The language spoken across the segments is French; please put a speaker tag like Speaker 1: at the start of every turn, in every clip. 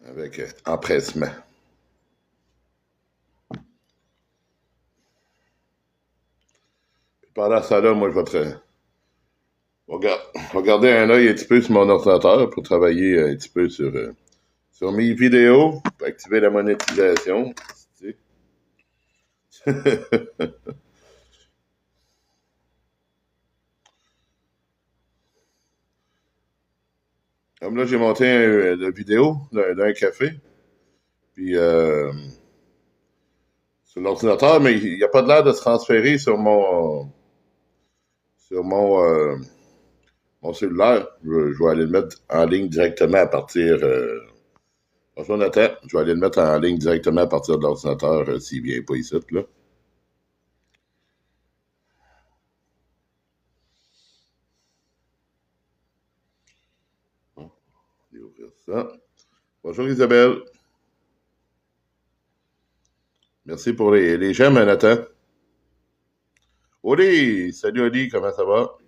Speaker 1: avec empressement. Puis pendant ce temps-là, moi, je vais garder un œil un petit peu sur mon ordinateur pour travailler un petit peu sur mes vidéos, pour activer la monétisation. Tu sais. Comme là, j'ai monté une vidéo d'un café, puis sur l'ordinateur, mais il n'y a pas de l'air de se transférer sur mon cellulaire. Je vais aller le mettre en ligne directement à partir. Bonjour Nathan, je vais aller le mettre en ligne directement à partir de l'ordinateur s'il vient pas ici, là. Bon, je vais ouvrir ça. Bonjour Isabelle. Merci pour les j'aime, Nathan. Oli, salut Oli, comment ça va?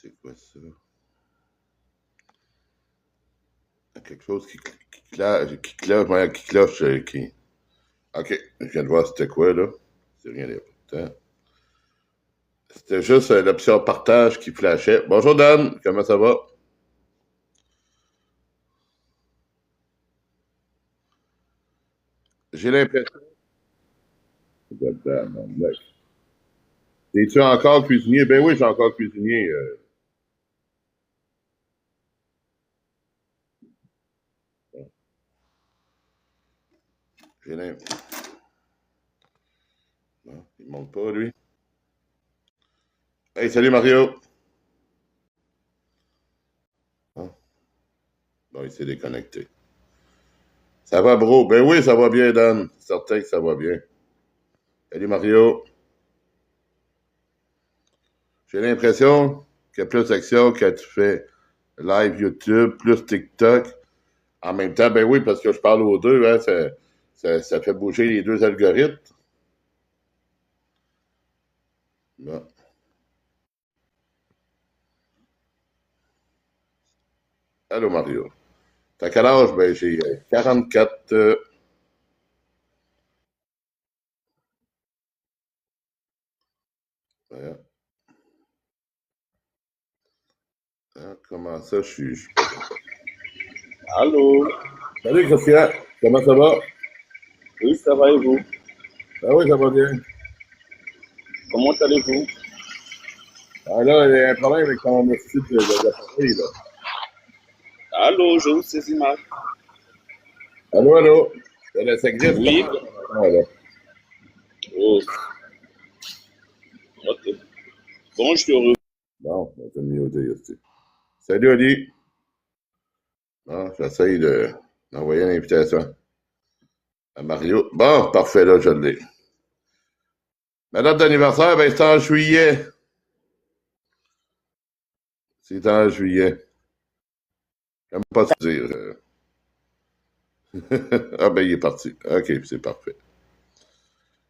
Speaker 1: C'est quoi ça? Quelque chose qui cloche, qui. Ok, je viens de voir c'était quoi, là. C'est rien d'important. C'était juste l'option partage qui flashait. Bonjour Dan, comment ça va? J'ai l'impression. Es-tu encore cuisinier? Ben oui, j'ai encore cuisinier. J'ai l'impression. Non, il ne monte pas, lui. Hey, salut Mario. Ah, bon, il s'est déconnecté. Ça va, bro? Ben oui, ça va bien, Dan. Certain que ça va bien. Salut Mario. J'ai l'impression qu'il y a plus d'actions quand tu fais live YouTube, plus TikTok. En même temps, ben oui, parce que je parle aux deux, hein, ça fait bouger les deux algorithmes. Bon. Allô, Mario. T'as quel âge? Ben, j'ai 44. Voyons. Hein, comment ça, je suis pas.
Speaker 2: Allô?
Speaker 1: Salut, Christian. Comment ça va?
Speaker 2: Oui, ça va et vous?
Speaker 1: Ben oui, ça va bien.
Speaker 2: Comment allez-vous?
Speaker 1: Ah, là, il y a un problème avec ton style d'appareil, là.
Speaker 2: Allô, je vous saisis mal.
Speaker 1: Allô, allô? Là, ça griffe
Speaker 2: Oui?
Speaker 1: comment, là?
Speaker 2: Oh, ok. Bon, je te re...
Speaker 1: Bon, on va te muter aussi. Salut, Oli. Bon, j'essaye d'envoyer une invitation à Mario. Bon, parfait, là, je l'ai. Ma date d'anniversaire, ben, c'est en juillet. C'est en juillet. J'aime pas te dire. Ah, ben, il est parti. OK, c'est parfait.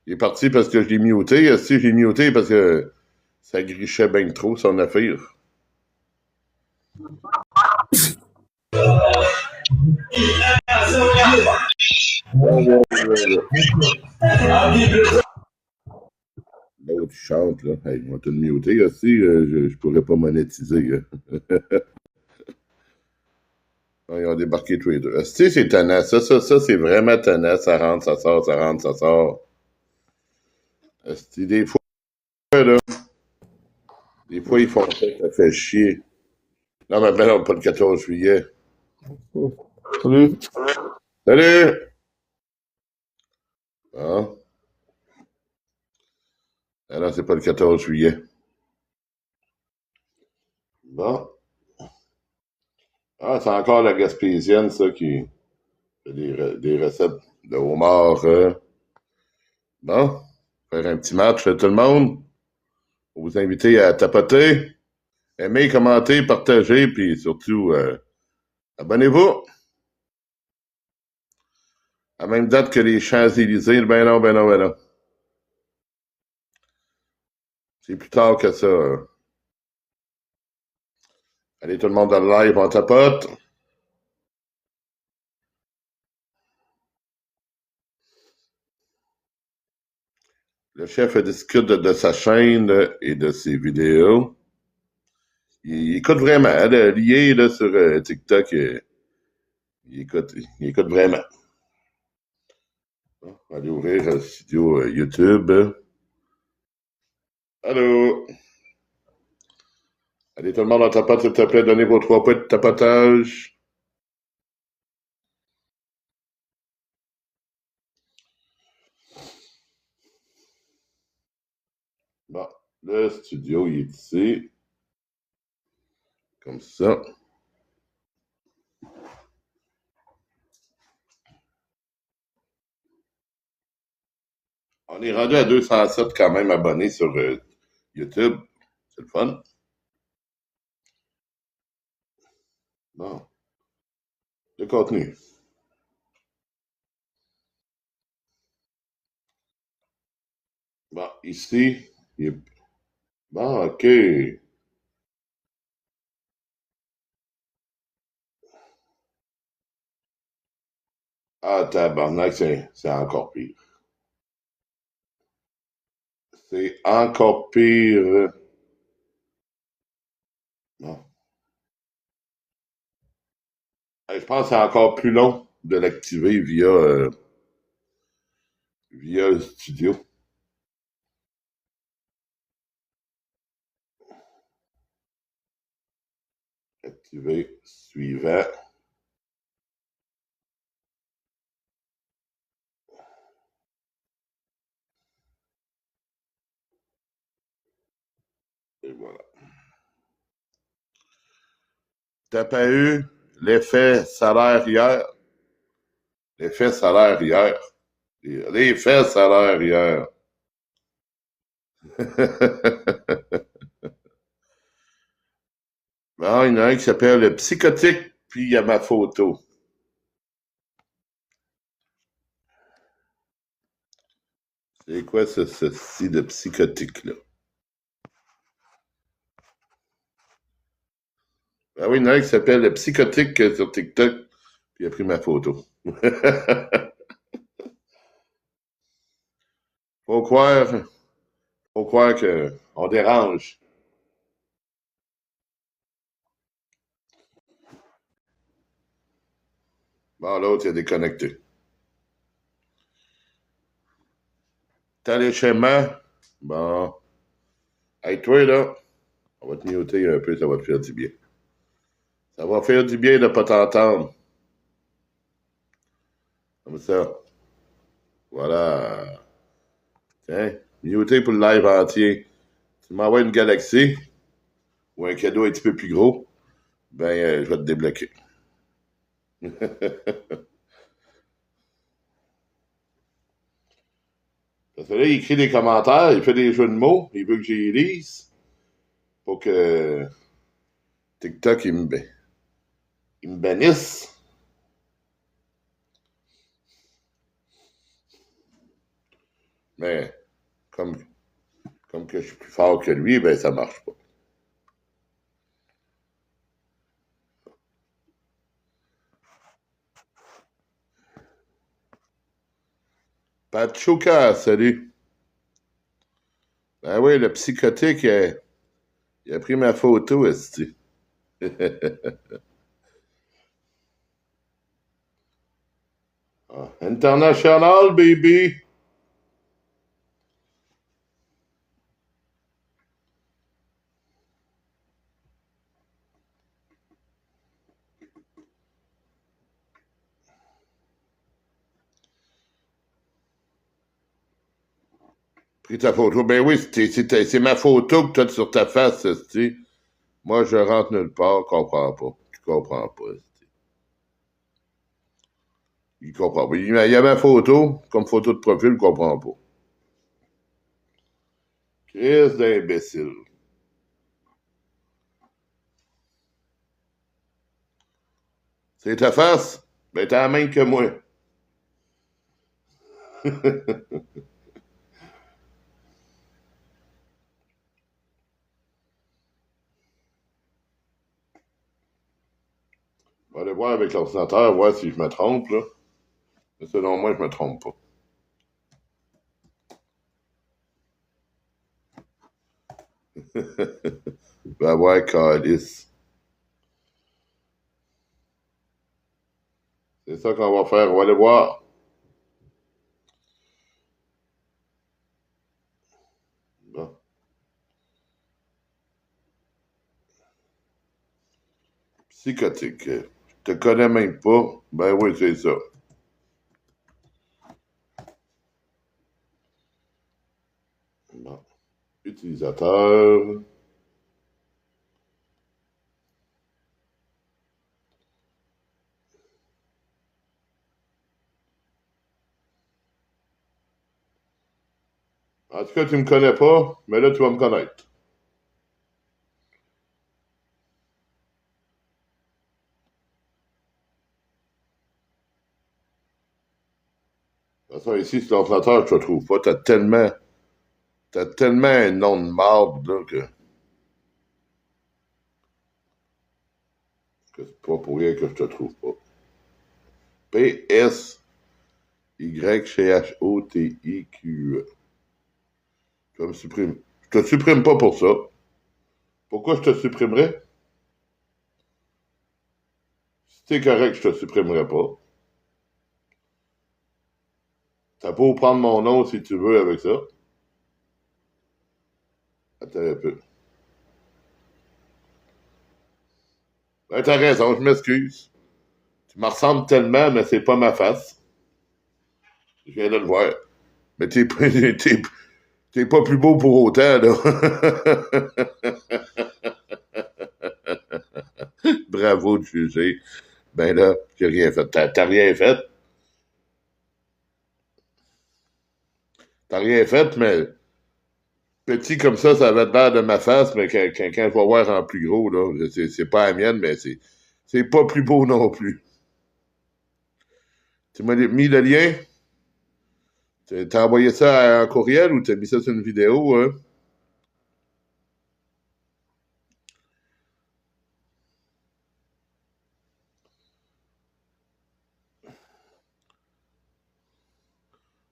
Speaker 1: Il est parti parce que je l'ai muté. Si, je l'ai muté parce que ça grichait bien trop, son affaire. L'autre, il chante, là. Hey, on va te muter aussi. Je pourrais pas monétiser. Ils ont débarqué tous les deux. Asti, c'est tannant. Ça, c'est vraiment tannant. Ça rentre, ça sort, ça rentre, ça sort. Asti, des fois, ils font ça, ça fait chier. Non, mais ben non, pas le 14 juillet.
Speaker 3: Salut.
Speaker 1: Salut! Ah, ah non, c'est pas le 14 juillet. Bon. Ah, c'est encore la Gaspésienne, ça, qui fait des recettes de homard. Bon, faire un petit match, tout le monde. Pour vous inviter à tapoter, aimer, commenter, partager, puis surtout, abonnez-vous. À la même date que les Champs-Élysées. Ben non, ben non, ben non. C'est plus tard que ça. Allez, tout le monde dans le live, on tapote. Le chef discute de sa chaîne et de ses vidéos. Il écoute vraiment. Là, lié là, sur TikTok, il écoute vraiment. On va aller ouvrir le studio YouTube. Allô? Allez, tout le monde en tapote, s'il te plaît, donnez vos 3 points de tapotage. Bon, le studio, il est ici. Comme ça. On est rendu à 207 quand même abonnés sur YouTube. C'est le fun. Bon. Le contenu. Bon, ici, il est... Bon, OK. Ah, tabarnak, c'est encore pire. C'est encore pire. Bon. Je pense que c'est encore plus long de l'activer via le studio. Activer suivant. Et voilà. T'as pas eu l'effet salaire hier? L'effet salaire hier. L'effet salaire hier. Bon, il y en a un qui s'appelle le psychotique, puis il y a ma photo. C'est quoi ceci de psychotique-là? Ah oui, il y en a un qui s'appelle le psychotique sur TikTok, puis il a pris ma photo. Faut croire, faut croire qu'on dérange. Bon, l'autre, il a déconnecté. T'as les schémas? Bon. Hey, toi, là, on va te muter un peu, ça va te faire du bien. Ça va faire du bien de pas t'entendre. Comme ça. Voilà. Tiens, muter pour le live entier. Tu m'envoies une galaxie ou un cadeau un petit peu plus gros, ben, je vais te débloquer. Parce que là, il écrit des commentaires, il fait des jeux de mots, il veut que j'y lise pour que TikTok, il me bannisse. Mais comme, comme que je suis plus fort que lui, ben ça marche pas. Pachuca, salut. Ben oui, le psychotique, il a pris ma photo, esti. Ah, international, baby. Pris ta photo. Ben oui, c'est ma photo que tu as sur ta face, esti. Moi, je rentre nulle part, comprends pas. Tu comprends pas, esti. Il comprend pas. Il y avait ma photo, comme photo de profil, il comprend pas. Crise d'imbécile. C'est ta face? Ben, t'as la même que moi. On va aller voir avec l'ordinateur, voir si je me trompe, là. Mais selon moi, je me trompe pas. Va voir Calice. C'est ça qu'on va faire. On va aller voir. Bon. Psychotique. Je te connais même pas. Ben oui, c'est ça. Bon. Utilisateur. En tout cas, tu me connais pas, mais là, tu vas me connaître. De toute façon, ici, sur l'ordinateur, je te trouve pas. T'as tellement un nom de marde, là, que c'est pas pour rien que je te trouve pas. P-S-Y-C-H-O-T-I-Q-E. Tu vas me supprimer. Je te supprime pas pour ça. Pourquoi je te supprimerais? Si t'es correct, je te supprimerai pas. T'as pas à prendre mon nom si tu veux avec ça. Attends un peu. Ben, t'as raison, je m'excuse. Tu me ressembles tellement, mais c'est pas ma face. Je viens de le voir. Mais t'es pas plus beau pour autant, là. Bravo de juger. Ben là, j'ai rien fait. T'as rien fait. T'as rien fait, mais petit comme ça avait l'air de ma face, mais quand je vais voir en plus gros, là, c'est pas la mienne, mais c'est pas plus beau non plus. Tu m'as mis le lien? T'as envoyé ça en courriel ou t'as mis ça sur une vidéo, hein?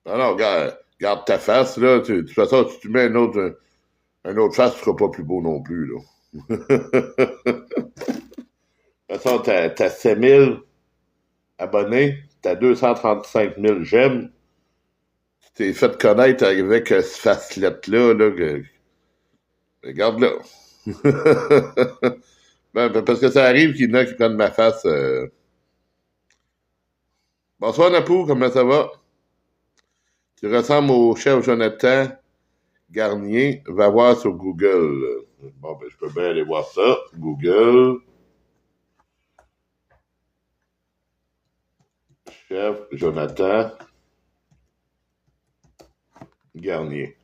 Speaker 1: Non, non, regarde ta face, là. De toute façon, si tu mets un autre face, tu seras pas plus beau non plus, là. De toute façon, t'as 7 000 abonnés, t'as 235 000 j'aime. Tu t'es fait connaître avec ce facelette-là, là, regarde là. Ben, parce que ça arrive qu'il y en a qui prennent ma face. Bonsoir, Napou, comment ça va? Tu ressembles au chef Jonathan Garnier. Va voir sur Google. Bon, ben, je peux bien aller voir ça. Google. Chef Jonathan Garnier.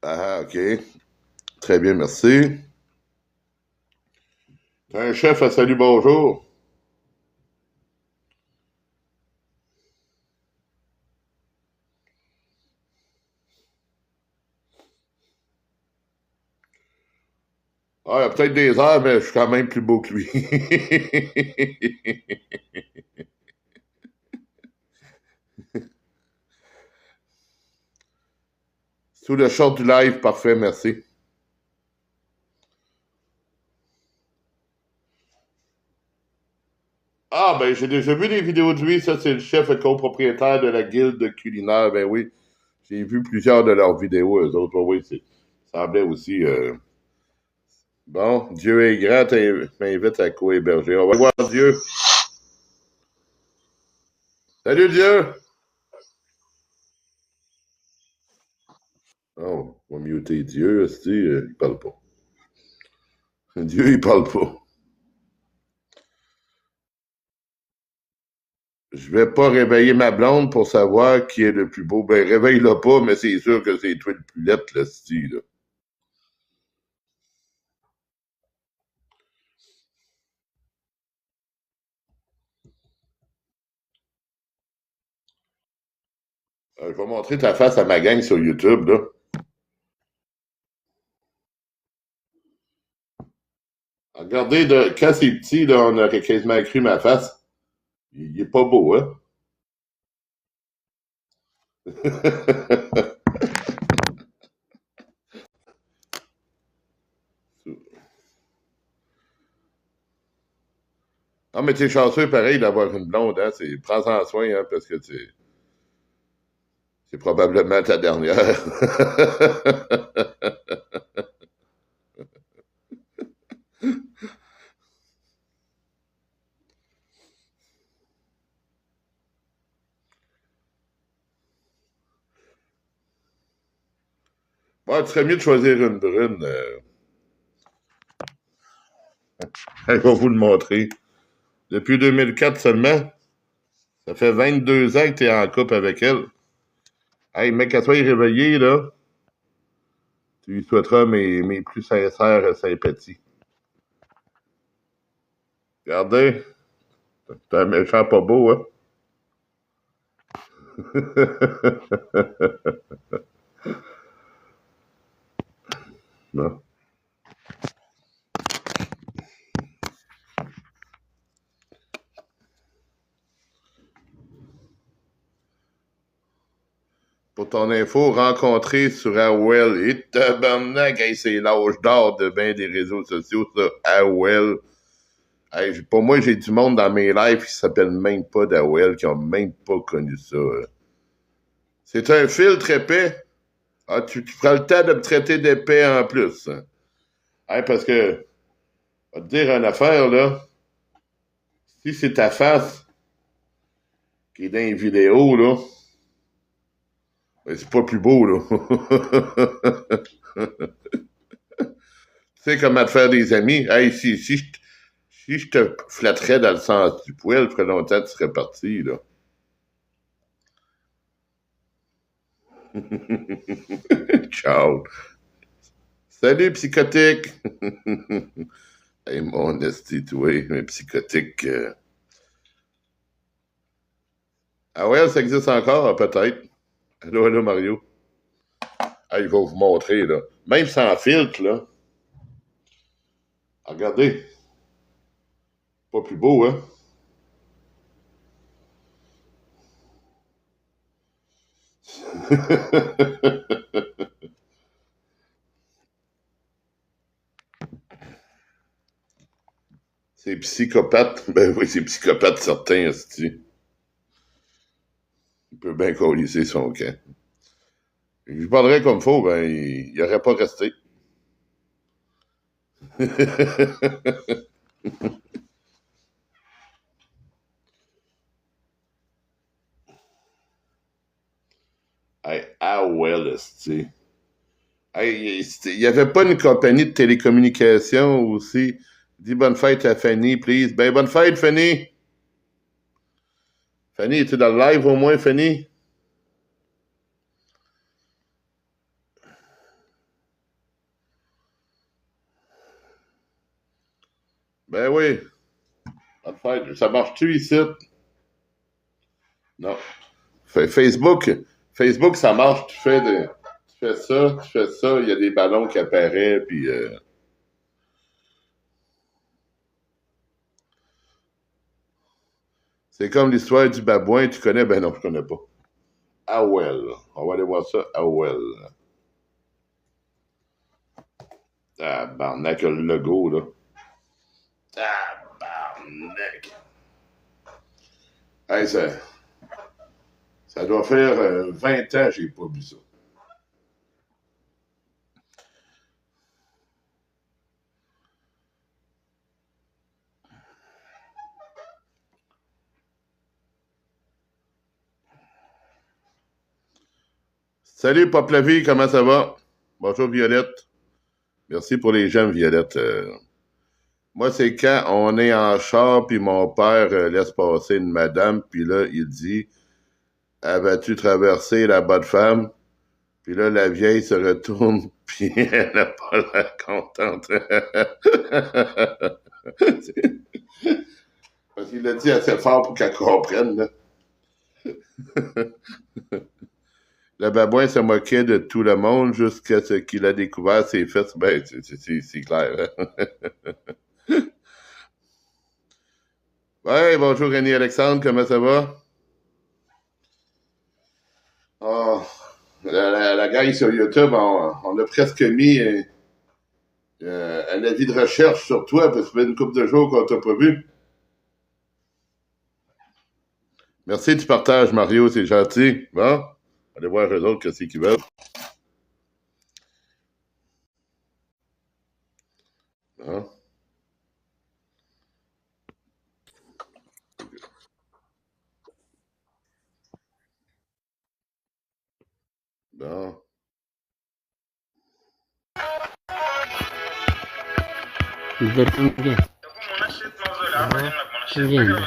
Speaker 1: Ah, OK. Très bien, merci. T'as un chef à salut, bonjour. Ah, il y a peut-être des heures, mais je suis quand même plus beau que lui. Sous le short du live, parfait, merci. Ah, ben, j'ai déjà vu des vidéos de lui. Ça, c'est le chef et copropriétaire de la guilde culinaire. Ben oui, j'ai vu plusieurs de leurs vidéos, eux autres. Ben oui, ça semblait aussi. Bon, Dieu est grand, m'invite à co-héberger. On va voir Dieu. Salut, Dieu! Oh, on va muter Dieu, il parle pas. Dieu, il parle pas. Je vais pas réveiller ma blonde pour savoir qui est le plus beau. Ben, réveille-le pas, mais c'est sûr que c'est toi le plus lettre, là, là. Je vais montrer ta face à ma gang sur YouTube, là. Regardez, quand c'est petit, là, on aurait quasiment cru ma face. Il est pas beau, hein? Ah, mais t'es chanceux, pareil, d'avoir une blonde, hein? Prends-en soin, hein, parce que c'est probablement ta dernière. Ouais, tu serais mieux de choisir une brune. Je vais vous le montrer. Depuis 2004 seulement, ça fait 22 ans que tu es en couple avec elle. Hey, mec, qu'elle soit réveillée, là, tu lui souhaiteras mes plus sincères sympathies. Regardez, c'est un méchant pas beau, hein? Non. Pour ton info, rencontré sur AOL et tabarnak, hey, c'est l'âge d'or de bien des réseaux sociaux, ça, AOL. Hey, pour moi, j'ai du monde dans mes lives qui s'appellent même pas d'AOL, qui ont même pas connu ça. C'est un filtre épais. Ah, tu prends le temps de me traiter d'épais en plus. Hey, parce que, je vais te dire une affaire, là. Si c'est ta face qui est dans les vidéos, là, ben, c'est pas plus beau, là. Tu sais comment te faire des amis? Hey, si je te flatterais dans le sens du poil, ça ferait longtemps que tu serais parti, là. Ciao. Salut, psychotique. Hey, mon esti, toi, mes psychotiques. Ah ouais, ça existe encore, peut-être. Allô, allô, Mario. Ah, il va vous montrer, là. Même sans filtre, là. Ah, regardez. Pas plus beau, hein? C'est psychopathe. Ben oui, c'est psychopathe certain, esti. Il peut bien colisser son camp. Je lui parlerais comme faut, ben, il n'aurait pas resté. Hey, ah well, esti. Hey, il n'y avait pas une compagnie de télécommunications aussi. Dis bonne fête à Fanny, please. Ben, bonne fête, Fanny. Fanny, es-tu dans le live au moins, Fanny? Ben oui. Bonne fête. Ça marche-tu ici? Non. Facebook, ça marche. Tu fais ça, il y a des ballons qui apparaissent, puis c'est comme l'histoire du babouin, tu connais? Ben non, je connais pas. Ah well. On va aller voir ça. Ah well. Ah, barnac, le logo, là. Ah, barnac. Hey, ça doit faire 20 ans que j'ai pas vu ça. Salut, Pop la vie, comment ça va? Bonjour, Violette. Merci pour les j'aime, Violette. Moi, c'est quand on est en char, puis mon père laisse passer une madame, puis là, il dit, avais-tu traversé la bonne femme? Puis là, la vieille se retourne, puis elle n'a pas l'air contente. Parce qu'il l'a dit assez fort pour qu'elle comprenne, là. babouin se moquait de tout le monde jusqu'à ce qu'il a découvert ses fesses. Ben, c'est clair. Hein? Ouais, bonjour René Alexandre, comment ça va? Oh, la gang sur YouTube, on a presque mis un avis de recherche sur toi parce que ça fait une couple de jours qu'on t'a pas vu. Merci du partage, Mario, c'est gentil. Bon, allez voir eux autres qu'est-ce qu'ils veulent. Bon. Bon.
Speaker 4: Bertinge. Ngende.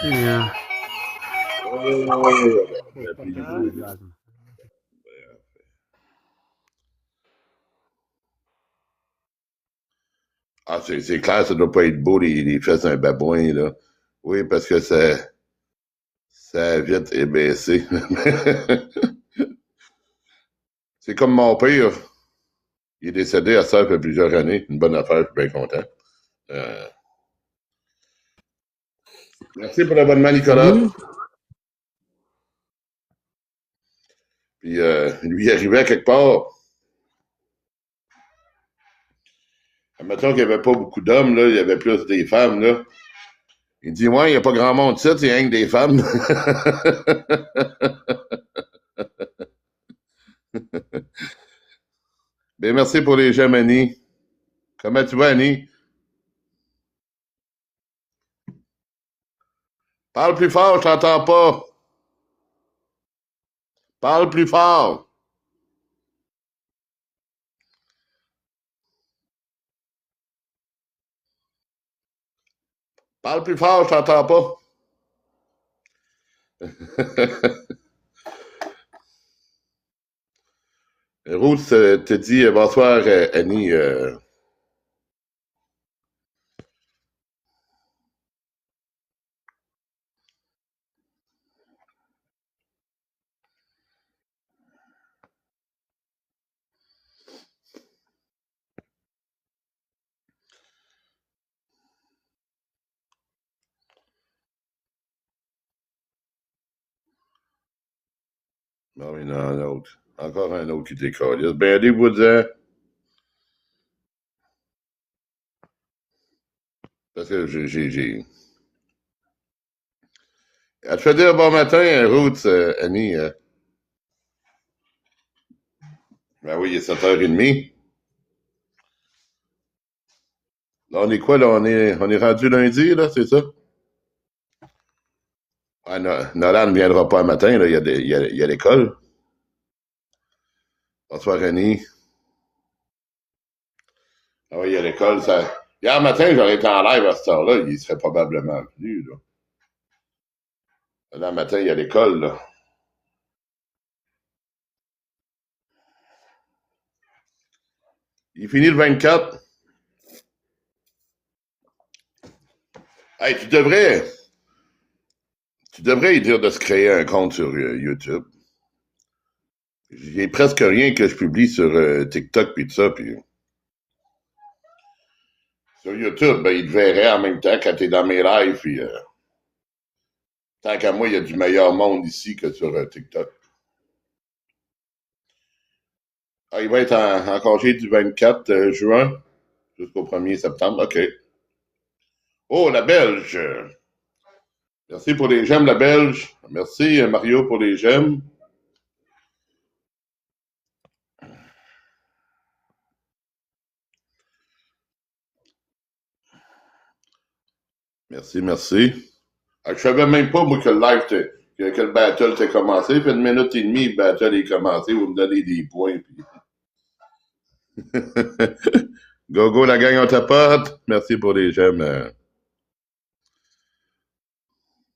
Speaker 4: Ya.
Speaker 1: Ah, c'est clair, ça doit pas être beau, les fesses d'un babouin, là. Oui, parce que ça a vite ébaissé. C'est comme mon père. Il est décédé à ça, il fait plusieurs années. Une bonne affaire, je suis bien content. Euh, Merci pour l'abonnement, Nicolas. Puis lui, il arrivait à quelque part. Admettons qu'il n'y avait pas beaucoup d'hommes, là, il y avait plus des femmes, là. Il dit, ouais, il n'y a pas grand monde ici, c'est rien que des femmes. Ben, merci pour les j'aime, Annie. Comment tu vas, Annie? Parle plus fort, je t'entends pas. Parle plus fort. Parle plus fort, je t'entends pas. Ruth te dit bonsoir, Annie. Non, il y en a un autre. Encore un autre qui décolle. Ben, allez-vous-en. Parce que j'ai. Elle te fait dire bon matin, Ruth, Annie. Ben oui, il est 7h30. Là, on est quoi, là? On est rendu lundi, là, c'est ça? Ah, Nolan ne viendra pas un matin, là. Il y a l'école. Bonsoir, Annie. Ah oui, il y a l'école. Hier matin, j'aurais été en live à cette heure-là. Il serait probablement venu, là. Là, le matin, il y a l'école, là. Il finit le 24. Hey, tu devrais lui dire de se créer un compte sur YouTube. J'ai presque rien que je publie sur TikTok puis tout ça, puis sur YouTube, ben, il te verrait en même temps quand t'es dans mes lives, puis tant qu'à moi, il y a du meilleur monde ici que sur TikTok. Ah, il va être en congé du 24 juin jusqu'au 1er septembre. OK. Oh, la Belge. Merci pour les j'aime, la Belge. Merci, Mario, pour les j'aime. Merci, merci. Ah, je savais même pas, moi, que le live, que le battle t'est commencé. Il fait 1 minute et demie, le battle est commencé. Vous me donnez des points. Puis... go, go, la gang, on tapote. Merci pour les j'aime.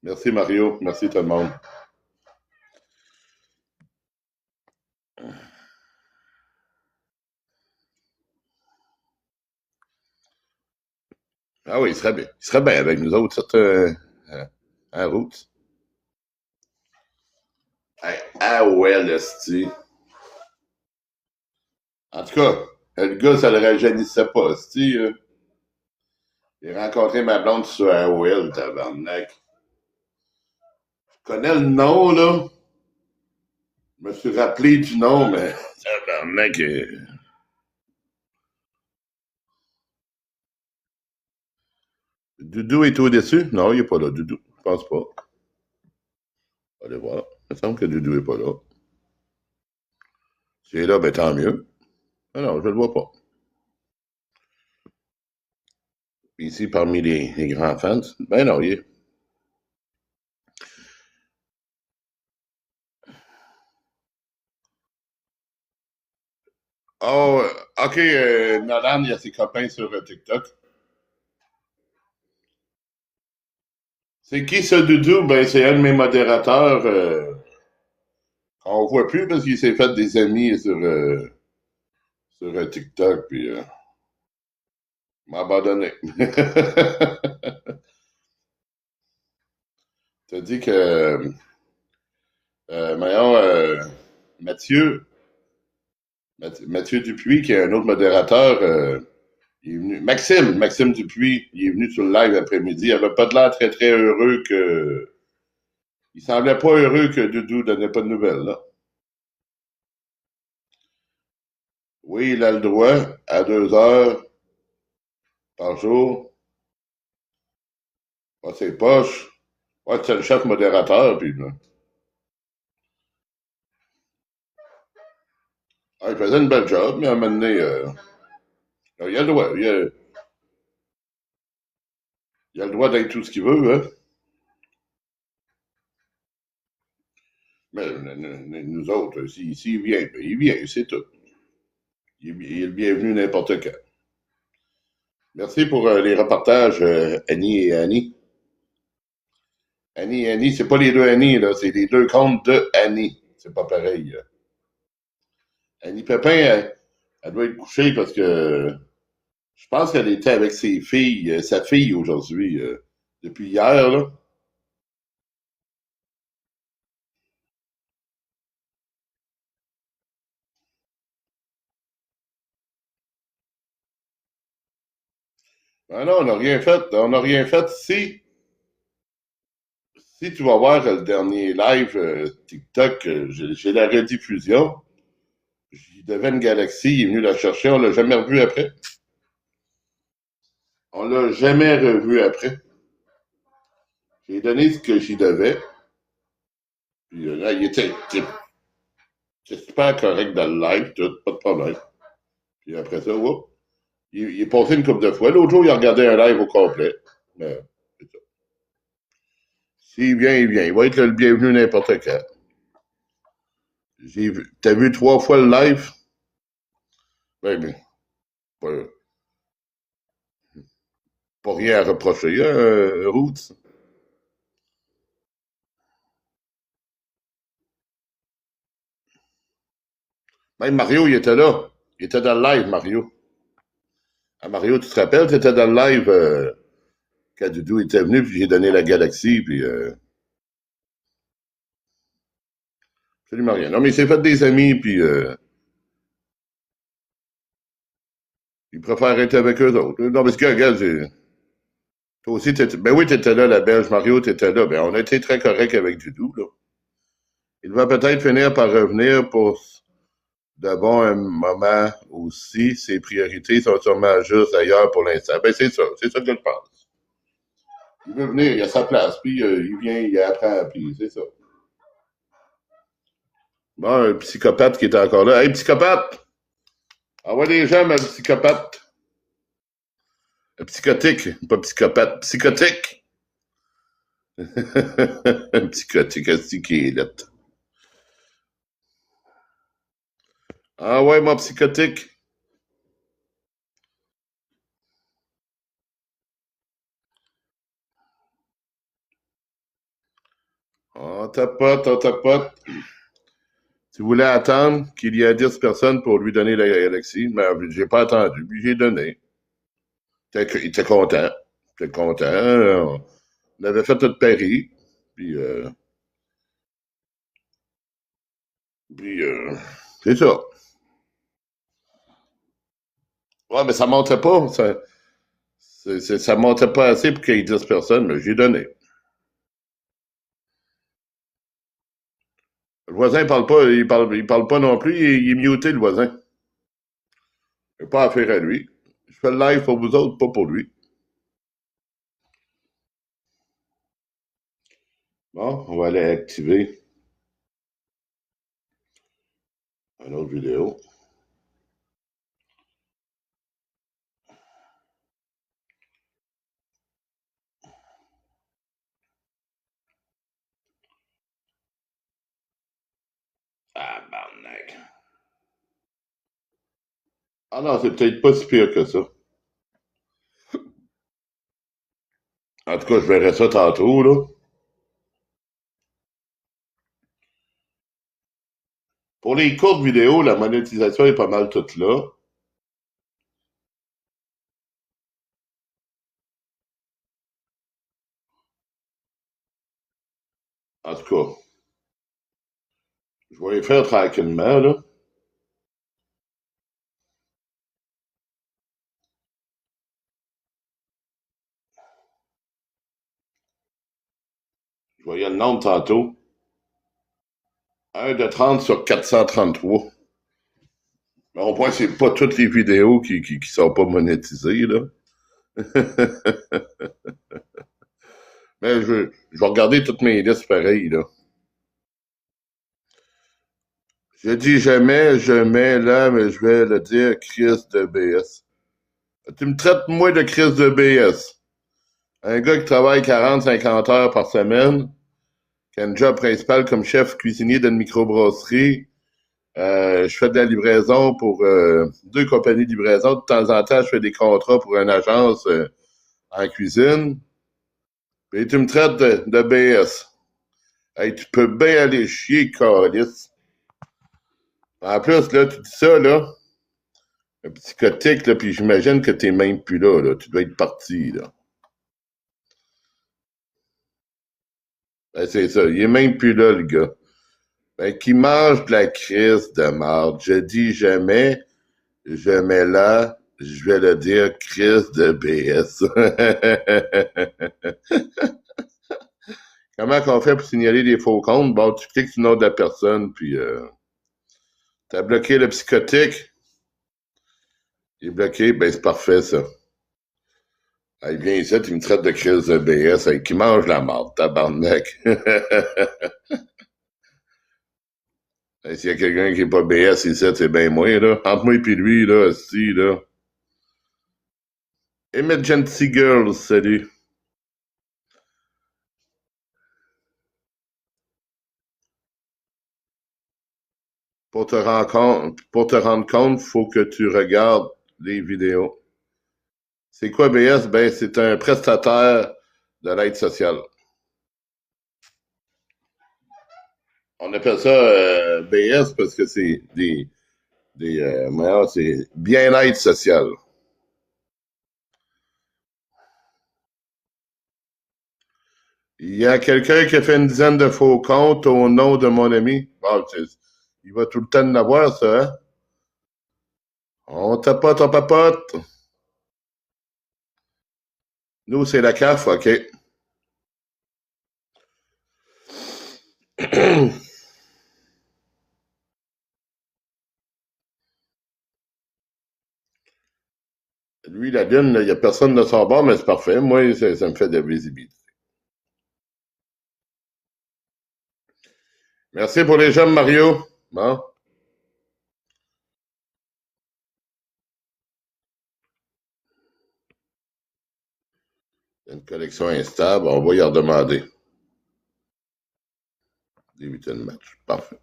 Speaker 1: Merci, Mario. Merci, tout le monde. Ah oui, il serait bien. Il serait bien avec nous autres, ça, en route. Hey, AOL, esti. En tout cas, le gars, ça le rajeunissait pas, esti. J'ai rencontré ma blonde sur AOL, tabarnak. Je connais le nom, là. Je me suis rappelé du nom, mais tabarnak. Doudou est au-dessus? Non, il n'est pas là, Doudou. Je pense pas. Allez voir. Il me semble que Doudou n'est pas là. S'il est là, ben tant mieux. Ah non, je le vois pas. Ici, parmi les grands fans, ben non, il est. Oh, OK, Nolan, il y a ses copains sur TikTok. C'est qui ce Doudou? Ben, c'est un de mes modérateurs qu'on voit plus parce qu'il s'est fait des amis sur TikTok, puis m'a abandonné. T'as dit que, voyons, Mathieu, Mathieu Dupuis, qui est un autre modérateur, il est venu. Maxime Dupuis, il est venu sur le live après-midi. Il avait pas de l'air très, très heureux que. Il semblait pas heureux que Doudou donnait pas de nouvelles, là. Oui, il a le droit à 2 heures par jour. Pas ses poches. Ouais, c'est le chef modérateur, puis là. Ah, il faisait une belle job, mais à un moment donné, il a le droit. Il a le droit d'être tout ce qu'il veut, hein. Mais nous autres, s'il vient, ben, il vient, c'est tout. Il est le bienvenu n'importe quand. Merci pour les reportages, Annie et Annie. Annie et Annie, c'est pas les deux Annie, là, c'est les deux comptes de Annie. C'est pas pareil. Annie Pépin, elle doit être couchée parce que je pense qu'elle était avec ses filles, sa fille aujourd'hui, depuis hier, là. Ah non, on n'a rien fait. On n'a rien fait. Si tu vas voir le dernier live TikTok, j'ai la rediffusion. J'y devais une galaxie, il est venu la chercher, on l'a jamais revu après. On l'a jamais revu après. J'ai donné ce que j'y devais. Puis là, il était super correct dans le live, tout, pas de problème. Puis après ça, whoop, il est passé une couple de fois. L'autre jour, il a regardé un live au complet. Mais, c'est ça. S'il vient, il vient. Il va être le bienvenu n'importe quand. T'as vu 3 fois le live? Ben, mais, pas, pas rien à reprocher, hein, Roots. Même Mario, il était là. Il était dans le live, Mario. Ah, Mario, tu te rappelles, tu étais dans le live quand Doudou était venu, puis j'ai donné la galaxie, puis absolument rien. Non, mais il s'est fait des amis, puis il préfère être avec eux autres. Non, parce que, regarde, toi aussi, ben oui, t'étais là, la Belge, Mario, t'étais là. Ben, on a été très correct avec Doudou, là. Il va peut-être finir par revenir pour de bons moments aussi. Ses priorités sont sûrement juste ailleurs pour l'instant. Ben, c'est ça que je pense. Il veut venir, il a sa place, puis il vient, il apprend, puis c'est ça. Bon, un psychopathe qui est encore là. Hey, psychopathe! Envoie les gens, ma psychopathe. Psychotique, pas psychopathe, psychotique. Psychotique, c'est qui est là. Ah ouais, moi, psychotique. On tapote. Tu voulais attendre qu'il y ait 10 personnes pour lui donner la galaxie, mais j'ai pas attendu, puis j'ai donné. Il était content. Il était content. On avait fait notre pari, puis Puis, c'est ça. Ouais, mais ça montait pas. Ça montait pas assez pour qu'il y ait 10 personnes, mais j'ai donné. Le voisin parle pas, il parle pas non plus, il est muté, le voisin. Il n'a pas affaire à lui. Je fais le live pour vous autres, pas pour lui. Bon, on va aller activer une autre vidéo. Ah, barnac. Ah non, c'est peut-être pas si pire que ça. En tout cas, je verrai ça tantôt, là. Pour les courtes vidéos, la monétisation est pas mal toute là. En tout cas, je vais les faire tranquillement, là. Je voyais le nombre tantôt. Un de 30 sur 433. Mais au point, c'est pas toutes les vidéos qui sont pas monétisées, là. Mais je vais regarder toutes mes listes pareilles, là. Je dis jamais, je mets là, mais je vais le dire, Chris de BS. Tu me traites, moi, de Chris de BS. Un gars qui travaille 40-50 heures par semaine, qui a un job principal comme chef cuisinier d'une microbrasserie. Je fais de la livraison pour 2 compagnies de livraison. De temps en temps, je fais des contrats pour une agence en cuisine. Et tu me traites de BS. Hey, tu peux bien aller chier, câlisse. En plus, là, tu dis ça, là, un psychotique, là, puis j'imagine que t'es même plus là, là. Tu dois être parti, là. Ben, c'est ça. Il est même plus là, le gars. Ben, qui mange de la crise de marde. Je dis jamais, je mets là, je vais le dire, crise de BS. Comment qu'on fait pour signaler des faux comptes? Bon, tu cliques sur le nom de la personne, puis t'as bloqué le psychotique. Il est bloqué, ben c'est parfait, ça. Il vient ici, il me traite de crise de BS, qui mange la marde, tabarnak. S'il y a quelqu'un qui est pas BS ici, c'est bien moi, là. Entre moi et puis lui, là, aussi, là. Emergency Girls, salut. Pour te rendre compte, faut que tu regardes les vidéos. C'est quoi BS? Ben, c'est un prestataire de l'aide sociale. On appelle ça BS parce que c'est c'est bien-être social. Il y a quelqu'un qui a fait une dizaine de faux comptes au nom de mon ami. Bon, il va tout le temps en avoir, ça, hein? On tapote, on papote. Nous, c'est la CAF, OK. Lui, la lune, il n'y a personne de son bord, mais c'est parfait. Moi, ça me fait de la visibilité. Merci pour les gemmes, Mario. Bon, une collection instable, on va y en demander. Débuter le match. Parfait.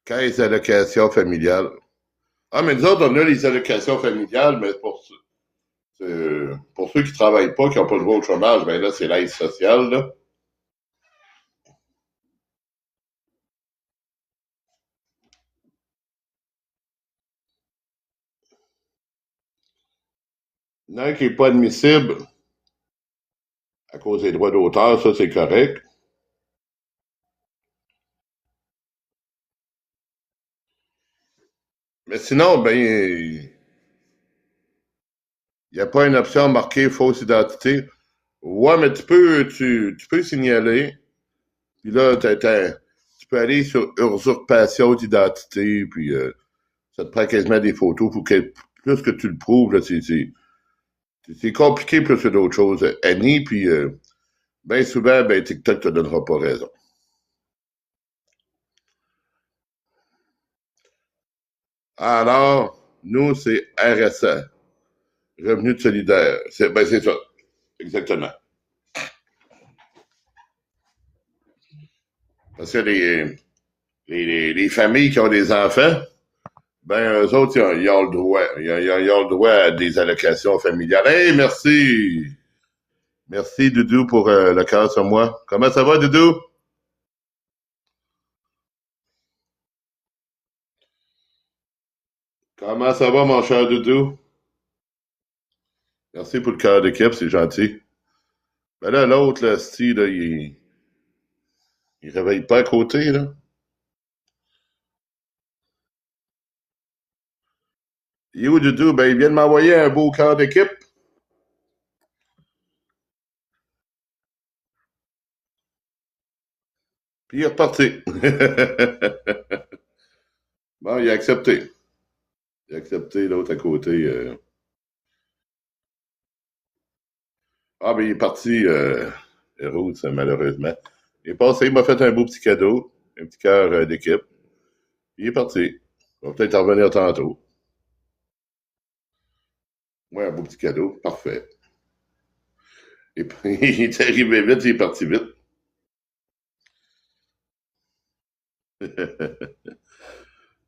Speaker 1: Caisse d'allocation familiale. Ah, mais nous autres, on a les allocations familiales, mais pour ceux qui ne travaillent pas, qui n'ont pas le droit au chômage, ben là, c'est l'aide sociale, là. Il y en a un qui n'est pas admissible. à cause des droits d'auteur, ça c'est correct. Mais sinon, ben, il n'y a pas une option marquée fausse identité. Ouais, mais tu peux signaler. Puis là, tu peux aller sur usurpation d'identité, puis ça te prend quasiment des photos. Plus que tu le prouves, là, c'est compliqué plus que d'autres choses. Annie, puis bien souvent, ben TikTok te donnera pas raison. Alors, nous, c'est RSA, Revenu de solidaire. C'est ça, exactement. Parce que les familles qui ont des enfants, ben, eux autres, ils ont le droit. Ils ont le droit à des allocations familiales. Hey, merci! Merci, Doudou, pour le cœur sur moi. Comment ça va, Doudou? Comment ça va, mon cher Doudou? Merci pour le cœur d'équipe, c'est gentil. Ben là, l'autre, là, Steve, là, il réveille pas à côté, là. Il est où, Doudou? Ben, il vient de m'envoyer un beau cœur d'équipe. Puis il est reparti. Bon, il a accepté. Il a accepté l'autre à côté. Ah, ben, il est parti, Rose, malheureusement. Il est passé, il m'a fait un beau petit cadeau, un petit cœur d'équipe. Il est parti. Il va peut-être en revenir tantôt. Ouais, un beau petit cadeau. Parfait. Et puis, il est arrivé vite, il est parti vite.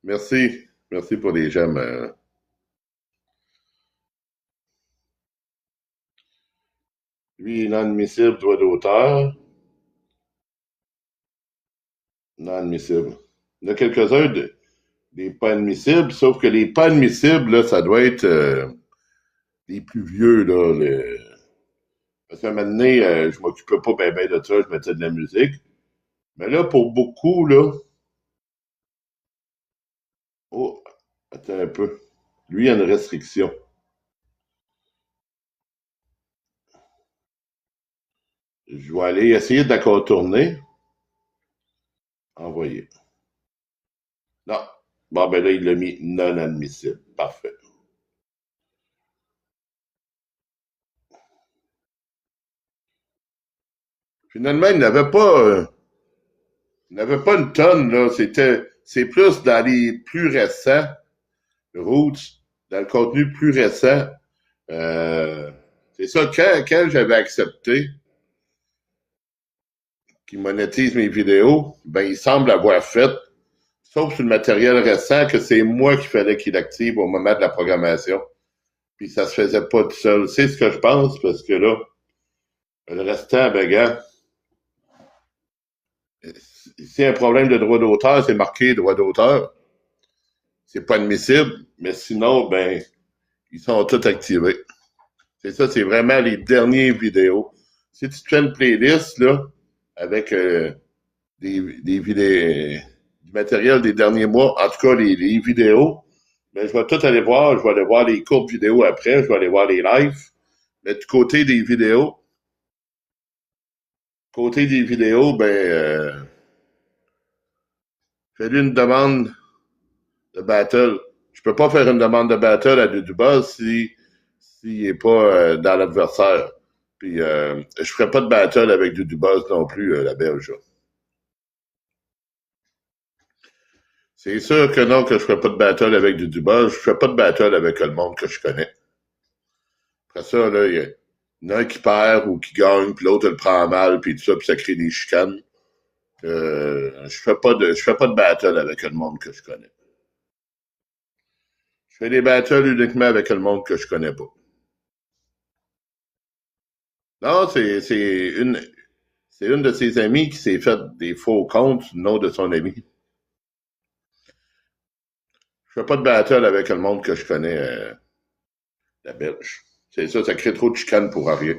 Speaker 1: Merci. Merci pour les j'aime. Lui, inadmissible, droit d'auteur. Non admissible. Il y en a quelques-uns des pas admissibles, sauf que les pas admissibles, là, ça doit être les plus vieux, là. Parce qu'à un moment donné, je m'occupais pas bien de ça, je mettais de la musique. Mais là, pour beaucoup, là. Oh, attends un peu. Lui, il y a une restriction. Je vais aller essayer de la contourner. Envoyer. Non. Bon, ben là, il l'a mis non admissible. Parfait. Finalement, il n'avait pas une tonne, là. C'est plus dans les plus récents, Roots, dans le contenu plus récent. C'est ça, quand j'avais accepté qu'il monétise mes vidéos, ben, il semble avoir fait, sauf sur le matériel récent, que c'est moi qu'il fallait qu'il active au moment de la programmation. Puis ça se faisait pas tout seul. C'est ce que je pense, parce que là, le restant, ben, gars, si un problème de droit d'auteur, c'est marqué droit d'auteur. C'est pas admissible, mais sinon, ben, ils sont tous activés. C'est ça, c'est vraiment les dernières vidéos. Si tu te fais une playlist, là, avec des vidéos, du matériel des derniers mois, en tout cas, les vidéos, ben, je vais tout aller voir. Je vais aller voir les courtes vidéos après. Je vais aller voir les lives. Mais du côté des vidéos, ben, fais-lui une demande de battle. Je peux pas faire une demande de battle à Dudubuzz s'il est pas dans l'adversaire. Puis je ferai pas de battle avec Dudubuzz non plus, la Belge. C'est sûr que non, que je ferai pas de battle avec Dudubuzz. Je ferai pas de battle avec le monde que je connais. Après ça, là, il y en a un qui perd ou qui gagne, puis l'autre le prend mal, puis tout ça, puis ça crée des chicanes. Je fais pas de battle avec le monde que je connais. Je fais des battles uniquement avec le monde que je connais pas. Non, c'est une de ses amies qui s'est fait des faux comptes du nom de son ami. Je fais pas de battle avec le monde que je connais, la Belge. C'est ça, ça crée trop de chicanes pour rien.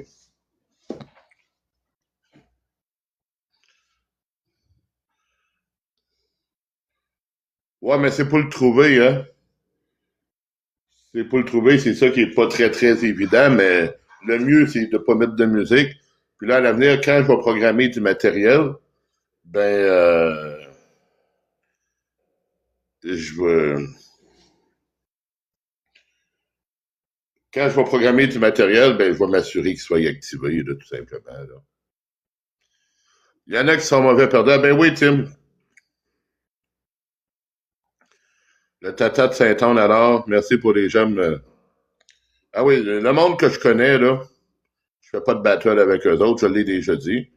Speaker 1: Ouais, mais c'est pour le trouver, hein. C'est pour le trouver, c'est ça qui est pas très, très évident, mais le mieux, c'est de pas mettre de musique. Puis là, à l'avenir, quand je vais programmer du matériel, ben, je vais, quand je vais programmer du matériel, ben, je vais m'assurer qu'il soit activé, là, tout simplement, là. Il y en a qui sont mauvais perdants. Ben oui, Tim. Le Tata de Saint-Anne, alors, merci pour les j'aime. Ah oui, le monde que je connais, là, je fais pas de battle avec eux autres, je l'ai déjà dit.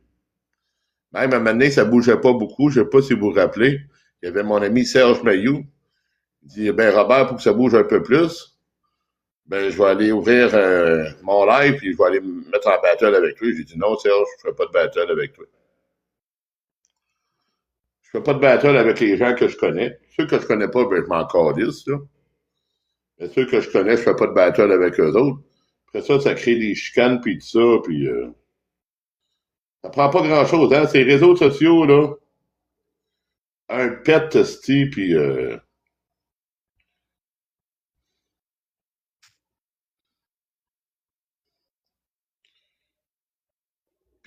Speaker 1: Même à un moment donné, ça bougeait pas beaucoup, je sais pas si vous vous rappelez. Il y avait mon ami Serge Mailloux. Il dit, ben Robert, pour que ça bouge un peu plus, ben je vais aller ouvrir mon live, puis je vais aller me mettre en battle avec lui. J'ai dit, non, Serge, je fais pas de battle avec toi. Je fais pas de battle avec les gens que je connais. Ceux que je connais pas, ben je m'en calisse, là. Mais ceux que je connais, je fais pas de battle avec eux autres. Après ça, ça crée des chicanes, puis tout ça, puis ça prend pas grand-chose, hein. Ces réseaux sociaux, là, un pet, sti, puis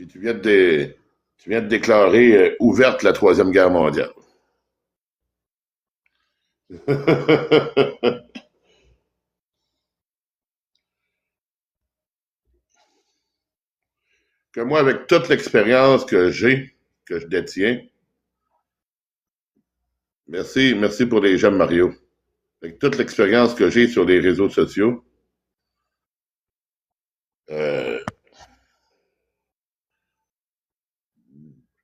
Speaker 1: tu viens de déclarer ouverte la Troisième Guerre mondiale. Que moi, avec toute l'expérience que j'ai, que je détiens, merci pour les j'aime Mario. Avec toute l'expérience que j'ai sur les réseaux sociaux, euh,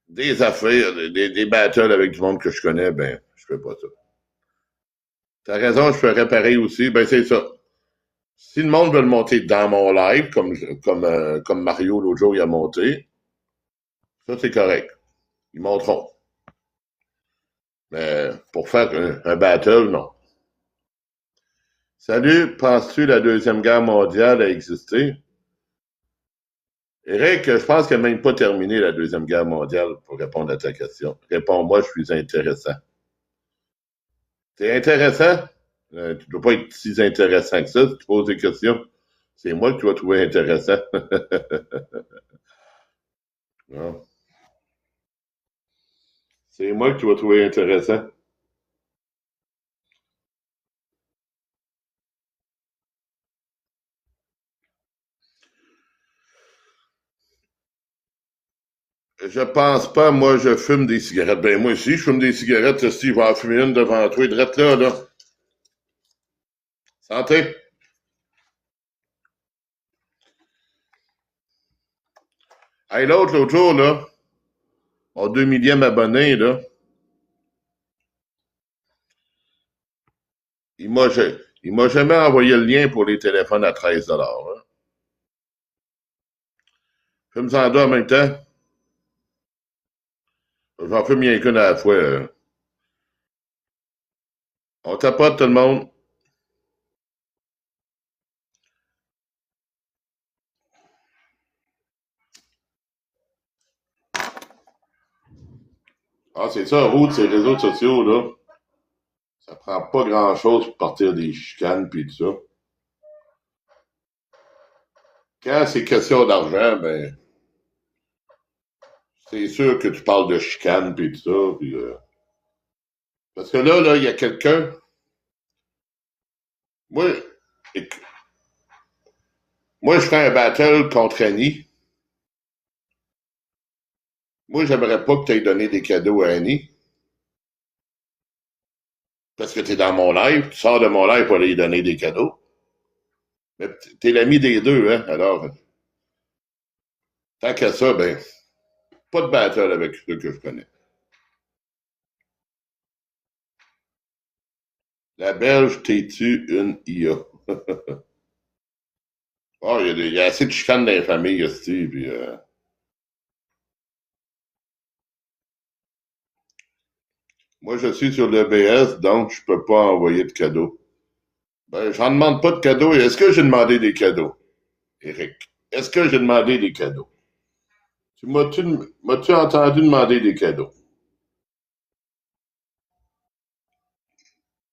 Speaker 1: des affaires, des battles avec du monde que je connais, ben, je fais pas ça. T'as raison, je ferais pareil aussi. Ben, c'est ça. Si le monde veut le monter dans mon live, comme Mario l'autre jour il a monté, ça c'est correct. Ils monteront. Mais pour faire un battle, non. Salut, penses-tu la Deuxième Guerre mondiale a existé? Eric, je pense qu'elle n'a même pas terminé la Deuxième Guerre mondiale pour répondre à ta question. Réponds-moi, je suis intéressant. T'es intéressant? Tu ne dois pas être si intéressant que ça si tu poses des questions. C'est moi que tu vas trouver intéressant. Non. C'est moi que tu vas trouver intéressant. Je pense pas, moi, je fume des cigarettes. Ben, moi aussi, je fume des cigarettes. Si je vais en fumer une devant toi, drette là, là. Santé. Hey, l'autre jour, là, mon 2 millième abonné, là, il m'a, il m'a jamais envoyé le lien pour les téléphones à 13 $. Hein. Fume-en deux en même temps. J'en fume rien qu'une à la fois. On tapote tout le monde. Ah, c'est ça, route, ces réseaux sociaux, là. Ça prend pas grand-chose pour partir des chicanes pis tout ça. Quand c'est question d'argent, ben, c'est sûr que tu parles de chicanes pis tout ça, pis, parce que là, il y a quelqu'un. Moi, moi, je ferais un battle contre Annie. Moi, j'aimerais pas que tu aies donné des cadeaux à Annie. Parce que tu es dans mon live, tu sors de mon live pour aller lui donner des cadeaux. Mais t'es l'ami des deux, hein? Alors, tant qu'à ça, ben, pas de battle avec ceux que je connais. La Belge, t'es-tu une IA? Oh, il y a assez de chicanes dans les familles, aussi, puis, moi, je suis sur le BS, donc je peux pas envoyer de cadeaux. Ben, j'en demande pas de cadeaux. Est-ce que j'ai demandé des cadeaux, Eric? Est-ce que j'ai demandé des cadeaux? M'as-tu entendu demander des cadeaux?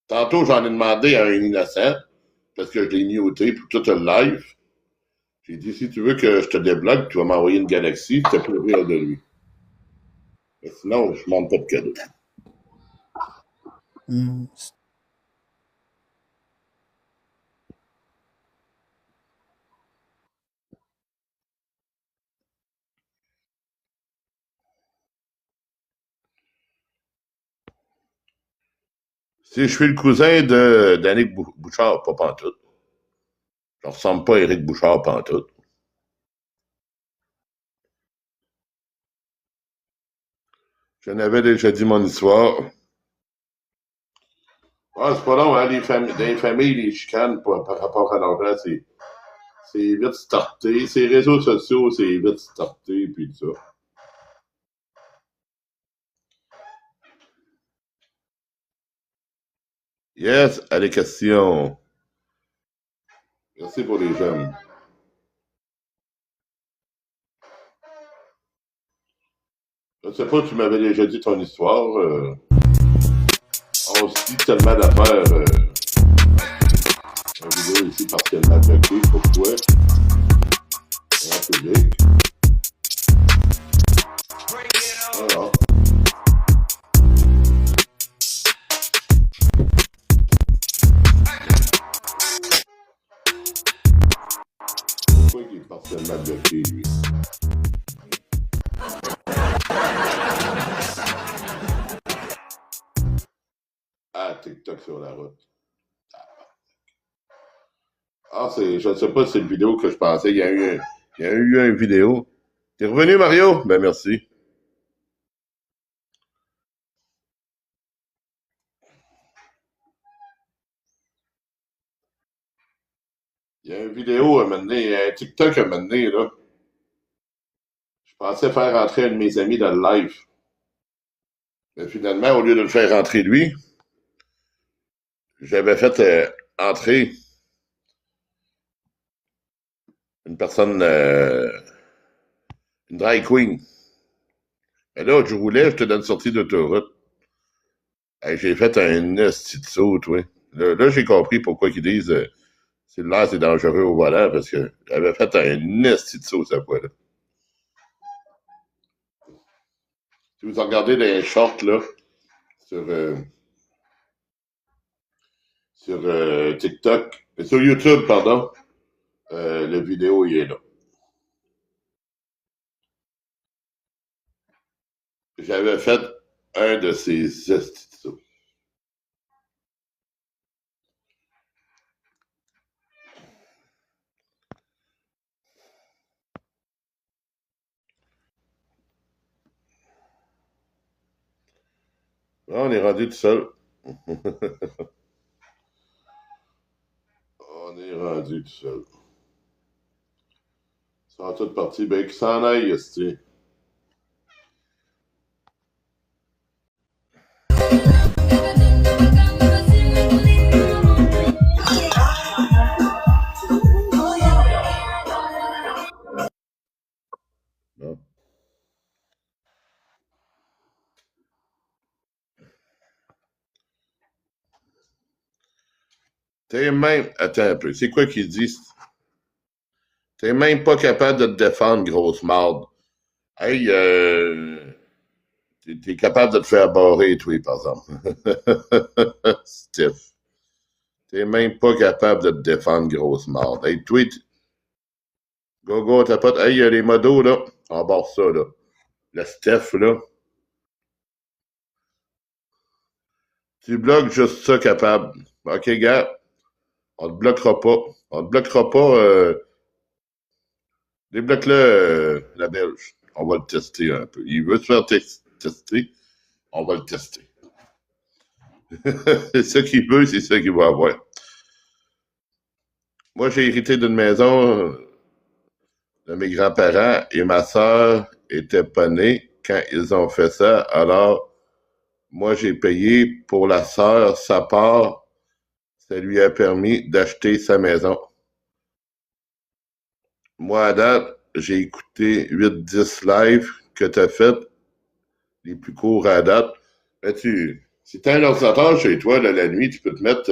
Speaker 1: Tantôt, j'en ai demandé à un innocent, parce que je l'ai muté pour tout le live. J'ai dit, si tu veux que je te débloque, tu vas m'envoyer une galaxie, tu te peux rire de lui. Mais sinon, je ne monte pas de cadeau. Si je suis le cousin d'Annick Bouchard, pas pantoute. Je ne ressemble pas à Éric Bouchard pantoute. Je n'avais déjà dit mon histoire. Ah, c'est pas long, hein, dans les familles, les chicanes par rapport à l'argent, c'est vite starté. Ces réseaux sociaux, c'est vite starté, puis tout ça. Yes, à les questions. Merci pour les jeunes. Je ne sais pas, tu m'avais déjà dit ton histoire. On se dit tellement d'affaires. La vidéo ici partiellement bloquée. Pourquoi? En public. Voilà. Pourquoi il est partiellement bloqué, lui? Ah, TikTok sur la route. Ah, je ne sais pas si c'est une vidéo que je pensais. Il y a eu une vidéo. T'es revenu, Mario? Ben, merci. Il y a une vidéo à un moment donné, il y a un TikTok à un moment donné, là. Je pensais faire rentrer un de mes amis dans le live. Mais finalement, au lieu de le faire rentrer lui, j'avais fait entrer une personne, une drag queen. Et là, je roulais, j'étais dans une sortie d'autoroute. Hey, j'ai fait un esti de saut, toi. Là, j'ai compris pourquoi ils disent là, c'est dangereux au volant, parce que j'avais fait un esti de saut cette fois-là. Si vous regardez les shorts, là, sur TikTok, sur YouTube, pardon, la vidéo, il est là. J'avais fait un de ces estis de sauts. Là, on est rendu tout seul. On est rendu tout seul. Ils sont tous partis. Ben, qu'ils s'en aillent, esti. Non. T'es même. Attends un peu. C'est quoi qu'ils disent? T'es même pas capable de te défendre, grosse marde. Hey, t'es capable de te faire barrer, toi, par exemple. Steph. T'es même pas capable de te défendre, grosse marde. Hey, toi, go, t'as pas. Hey, les modos, là. Embarque ça, là. Le Steph, là. Tu bloques juste ça capable. OK, gars. On te bloquera pas. On te bloquera pas. Débloque-le, la Belge. On va le tester un peu. Il veut se faire tester. On va le tester. C'est ça qu'il veut, c'est ça qu'il va avoir. Moi, j'ai hérité d'une maison de mes grands-parents et ma sœur était pas née quand ils ont fait ça. Alors, moi, j'ai payé pour la sœur sa part. Ça lui a permis d'acheter sa maison. Moi, à date, j'ai écouté 8-10 lives que tu as fait, les plus courts à date. Mais Si tu as un ordinateur chez toi, là, la nuit, tu peux te mettre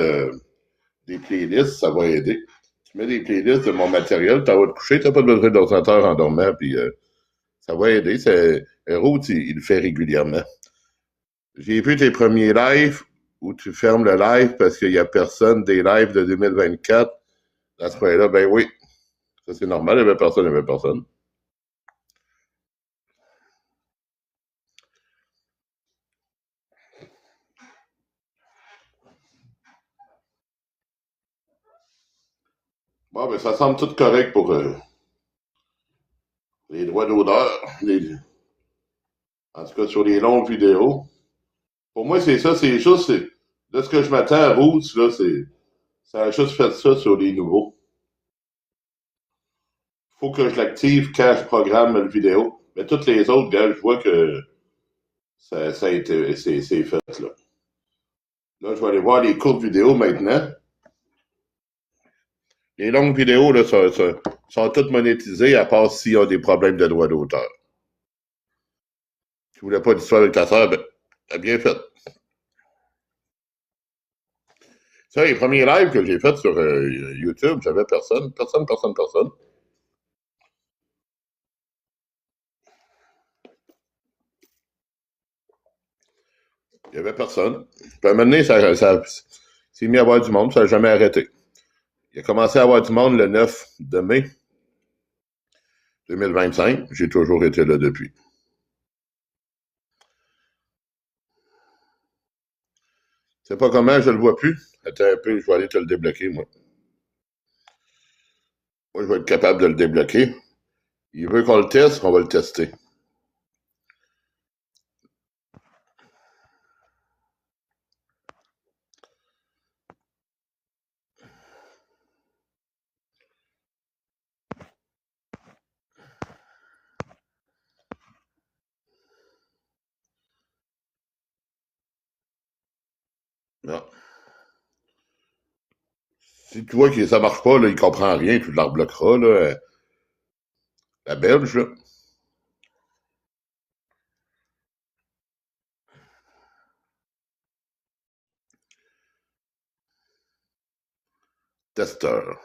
Speaker 1: des playlists, ça va aider. Tu mets des playlists de mon matériel, tu vas te coucher, tu n'as pas besoin d'ordinateur en dormant, puis ça va aider. Root, il le fait régulièrement. J'ai vu tes premiers lives où tu fermes le live parce qu'il n'y a personne des lives de 2024. À ce point-là, ben oui, ça c'est normal, il n'y avait personne, il n'y avait personne. Bon, ben ça semble tout correct pour les droits d'auteur. En tout cas, sur les longues vidéos. Pour moi, c'est ça, c'est juste, de ce que je m'attends à Roots, là, ça a juste fait ça sur les nouveaux. Faut que je l'active quand je programme le vidéo. Mais toutes les autres, gars, je vois que ça a été, c'est fait, là. Là, je vais aller voir les courtes vidéos maintenant. Les longues vidéos, là, sont toutes monétisées, à part s'il y a des problèmes de droits d'auteur. Tu voulais pas d'histoire avec ta sœur, ben, t'as bien fait. Ça, les premiers lives que j'ai faits sur YouTube, j'avais personne. Il y avait personne. Puis à un moment donné, ça s'est mis à avoir du monde, ça n'a jamais arrêté. Il a commencé à avoir du monde le 9 de mai 2025. J'ai toujours été là depuis. Je sais pas comment, je le vois plus. Attends un peu, je vais aller te le débloquer, moi. Moi, je vais être capable de le débloquer. Il veut qu'on le teste, on va le tester. Non. Si tu vois que ça marche pas, là, il comprend rien, tu la rebloqueras, là. La belge, là. Testeur.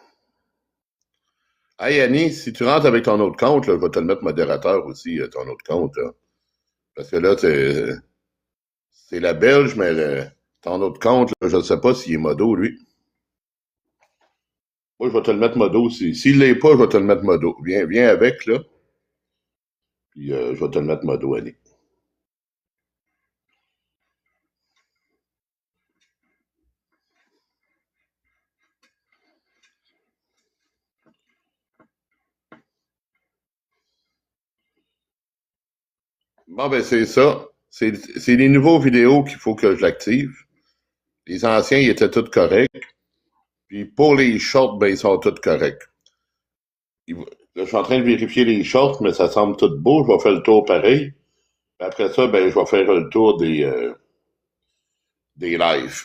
Speaker 1: Hey Annie, si tu rentres avec ton autre compte, là, je vais te le mettre modérateur aussi, ton autre compte, là. Parce que là, c'est la belge, mais ton autre compte, là, je ne sais pas s'il est modo, lui. Moi, je vais te le mettre modo aussi. S'il l'est pas, je vais te le mettre modo. Viens avec, là. Puis je vais te le mettre modo, Annie. Bon, ben, c'est ça. C'est les nouveaux vidéos qu'il faut que je l'active. Les anciens, ils étaient tous corrects. Puis pour les shorts, ben, ils sont tous corrects. Là, je suis en train de vérifier les shorts, mais ça semble tout beau. Je vais faire le tour pareil. Puis après ça, ben, je vais faire le tour des lives.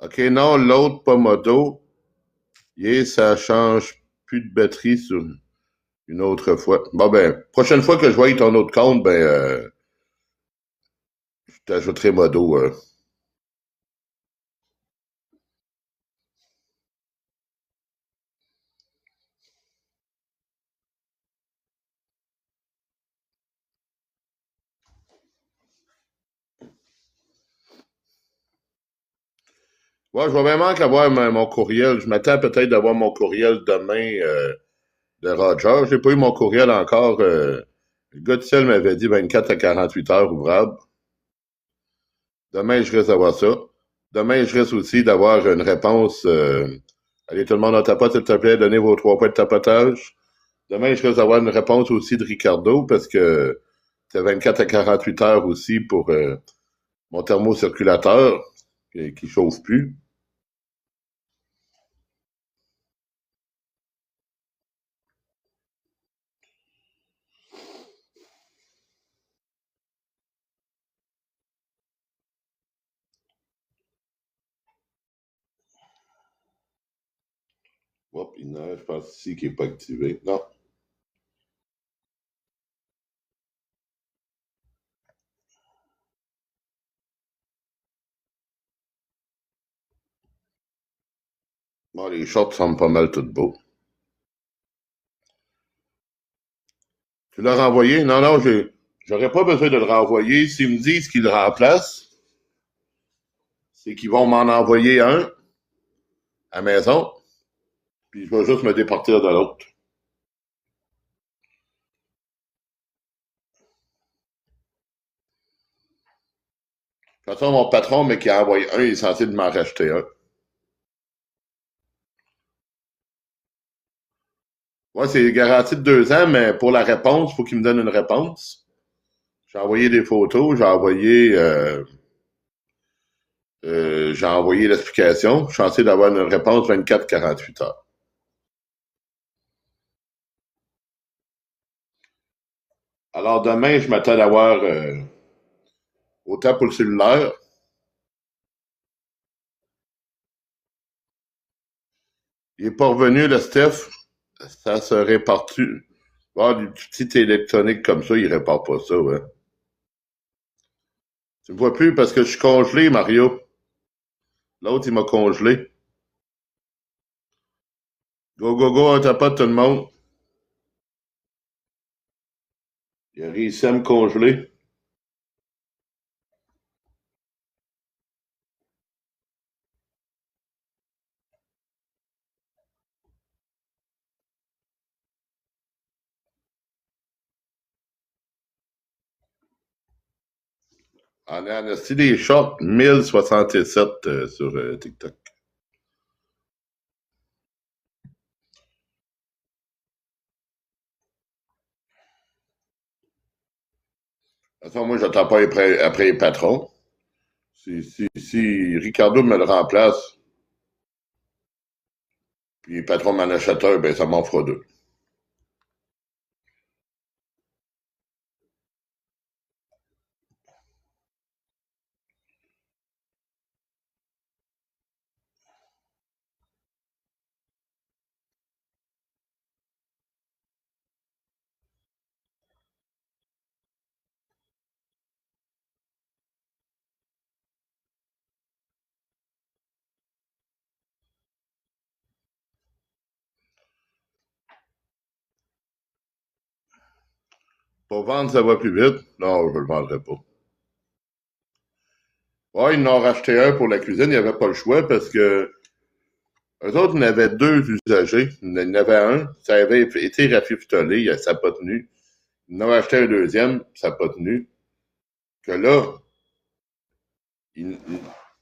Speaker 1: OK, non, l'autre, pas modo. Ça change plus de batterie sur une autre fois. Bon, ben, prochaine fois que je vois ton autre compte, ben, je t'ajouterai modo. Ouais, je vais vraiment avoir mon courriel. Je m'attends peut-être d'avoir mon courriel demain de Roger. Je n'ai pas eu mon courriel encore. Le gars de ciel m'avait dit 24 à 48 heures ouvrables. Demain, je risque d'avoir ça. Demain, je risque aussi d'avoir une réponse. Allez, tout le monde en tapote, s'il te plaît, donnez vos 3 points de tapotage. Demain, je risque d'avoir une réponse aussi de Ricardo parce que c'est 24 à 48 heures aussi pour mon thermocirculateur qui chauffe plus. Hop, je pense ici qu'il n'est pas activé. Non. Bon, les shorts semblent pas mal tout beaux. Tu l'as renvoyé? Non, non, j'aurais pas besoin de le renvoyer. S'ils me disent qu'ils le remplacent, c'est qu'ils vont m'en envoyer un à la maison, puis je vais juste me départir de l'autre. De toute façon, mon patron, mais qui a envoyé un, il est censé de m'en racheter un. Ouais, c'est garanti de 2 ans, mais pour la réponse, il faut qu'il me donne une réponse. J'ai envoyé des photos, j'ai envoyé l'explication. Je suis censé d'avoir une réponse 24-48 heures. Alors demain, je m'attends d'avoir autant pour le cellulaire. Il est pas revenu, le Steph. Ça se répare-tu? Ah, du petit électronique comme ça, il répare pas ça, ouais. Tu me vois plus parce que je suis congelé, Mario. L'autre, il m'a congelé. Go, go, go, on tapote tout le monde. Il a réussi à me congeler. En esti des shorts, 1067 sur TikTok. De toute façon, moi, j'attends pas après les patrons. Si Ricardo me le remplace, puis les patrons m'en achètent un, ben ça m'en fera deux. Pour vendre, ça va plus vite. Non, je le vendrai pas. Ouais, ils en ont racheté un pour la cuisine, il n'y avait pas le choix parce que eux autres, il y en avait deux usagers. Il y en avait un, ça avait été rafistolé, ça n'a pas tenu. Ils en ont acheté un deuxième, ça n'a pas tenu. Que là, il,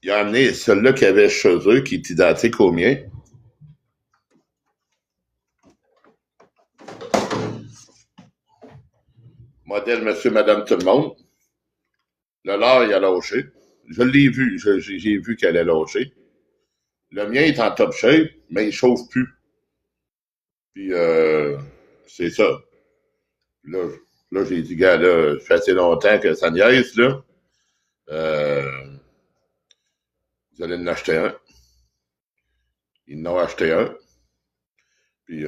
Speaker 1: il a amené celui-là qu'il y avait chez eux, qui est identique au mien. Modèle Monsieur, Madame, tout le monde. Le leur, il a lâché. Je l'ai vu, j'ai vu qu'elle a lâché. Le mien est en top shape, mais il chauffe plus. Puis, c'est ça. Là, là j'ai dit, gars, là, ça fait assez longtemps que ça niaise, là. Euh, vous allez en acheter un. Ils en ont acheté un. Puis,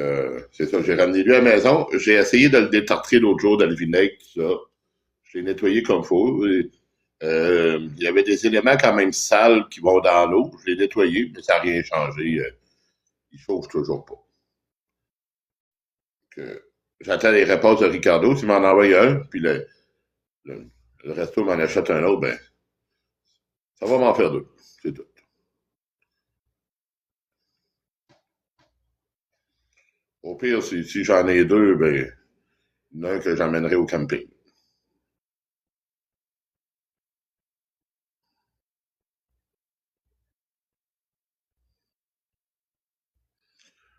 Speaker 1: c'est ça, j'ai ramené lui à la maison. J'ai essayé de le détartrer l'autre jour dans le vinaigre, tout ça. Je l'ai nettoyé comme il faut. Il y avait des éléments quand même sales qui vont dans l'eau. Je l'ai nettoyé, mais ça n'a rien changé. Il chauffe toujours pas. J'attends les réponses de Ricardo. S'il m'en envoie un, puis le resto m'en achète un autre, ben, ça va m'en faire deux. C'est tout. Au pire, si j'en ai deux, ben, il y en a un que j'emmènerai au camping.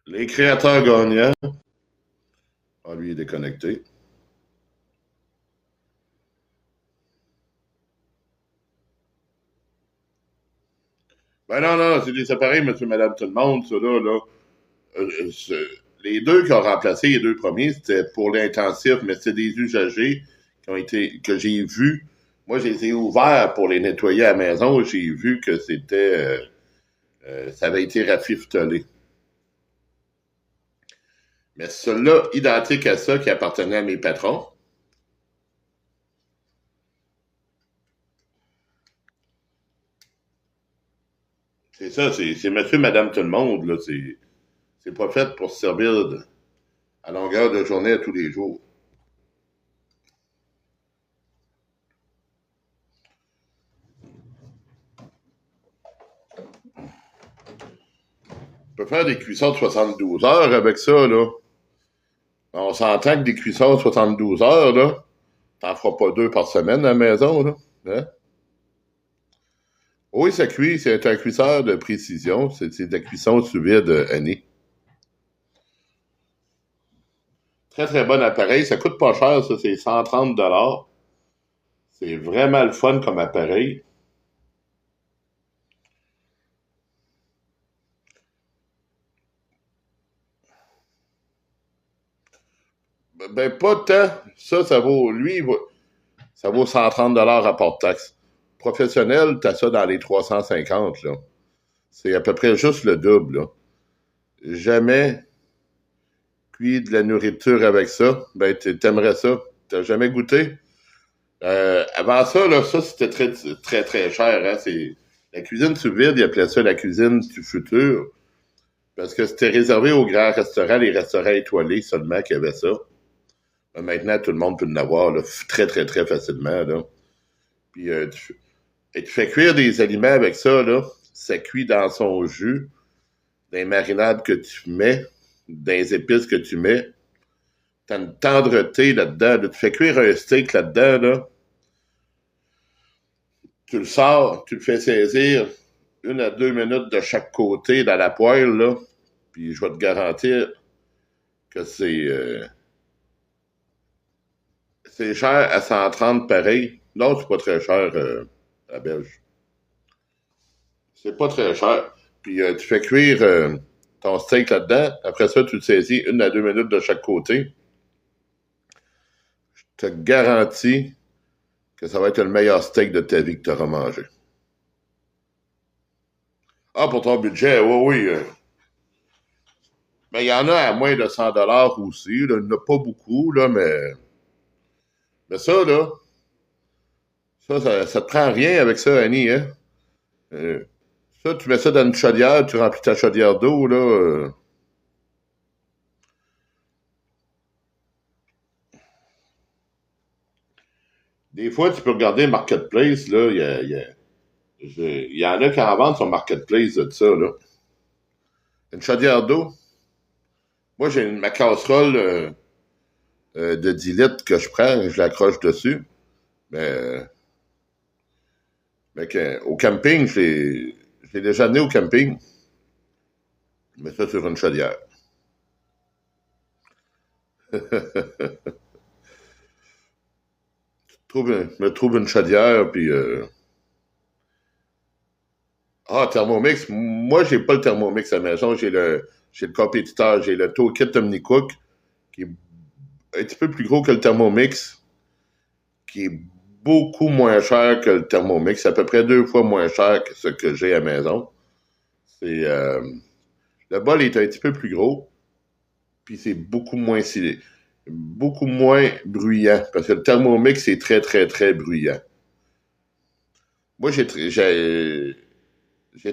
Speaker 1: Les créateurs gagnants. Ah, lui, il est déconnecté. Ben non, non, c'est des appareils, monsieur, madame, tout le monde, ça là. Les deux qui ont remplacé les deux premiers, c'était pour l'intensif, mais c'était des usagers que j'ai vus. Moi, j'ai été ouvert pour les nettoyer à la maison. J'ai vu que ça avait été rafistolé. Mais celui-là, identique à ça, qui appartenait à mes patrons, C'est ça, c'est monsieur, madame, tout le monde, là. C'est pas fait pour se servir à longueur de journée à tous les jours. On peut faire des cuissons de 72 heures avec ça, là. On s'entend que des cuissons de 72 heures, là, t'en feras pas 2 par semaine à la maison, là. Hein? Oui, ça cuit, c'est un cuisseur de précision. C'est de la cuisson sous vide, Annie. Très, très bon appareil. Ça coûte pas cher, ça, c'est 130 $. C'est vraiment le fun comme appareil. Ben, pas tant. Ça vaut, lui, ça vaut 130 $ à porte-taxe. Professionnel, t'as ça dans les 350, là. C'est à peu près juste le double, là. Jamais cuit de la nourriture avec ça. Ben, t'aimerais ça. T'as jamais goûté? Avant ça, là, ça, c'était très, très, très cher, hein. C'est la cuisine sous vide, ils appelaient ça la cuisine du futur. Parce que c'était réservé aux grands restaurants, les restaurants étoilés seulement qui avaient ça. Maintenant, tout le monde peut en avoir là, très, très, très facilement. Là. Puis, tu fais cuire des aliments avec ça, là. Ça cuit dans son jus, dans les marinades que tu mets, dans les épices que tu mets. T'as une tendreté là-dedans. Là. Tu fais cuire un steak là-dedans, là. Tu le sors, tu le fais saisir 1 à 2 minutes de chaque côté dans la poêle, là. Puis je vais te garantir que c'est cher à 130 pareil. Non, c'est pas très cher à Belge. C'est pas très cher. Puis tu fais cuire ton steak là-dedans. Après ça, tu le saisis 1 à 2 minutes de chaque côté. Je te garantis que ça va être le meilleur steak de ta vie que tu auras mangé. Ah, pour ton budget, oui, oui. Mais il y en a à moins de 100 $ aussi. Là. Il n'y en a pas beaucoup, là, mais ça, là, ça te prend rien avec ça, Annie, hein? Euh, Ça, tu mets ça dans une chaudière, tu remplis ta chaudière d'eau, là. Des fois, tu peux regarder Marketplace, là. Il y en a qui en vendent sur Marketplace de ça, là. Une chaudière d'eau. Moi, j'ai ma casserole de 10 litres que je prends, je l'accroche dessus. Mais, au camping, j'ai déjà amené au camping. Je mets ça sur une chaudière. Je me trouve une chaudière, puis... Ah, Thermomix. Moi, j'ai pas le Thermomix à la maison. J'ai le compétiteur. J'ai le Toolkit OmniCook, qui est un petit peu plus gros que le Thermomix, qui est beaucoup moins cher que le Thermomix. C'est à peu près 2 fois moins cher que ce que j'ai à la maison. C'est... le bol est un petit peu plus gros, puis c'est beaucoup moins bruyant, parce que le Thermomix est très, très, très bruyant. Moi, j'ai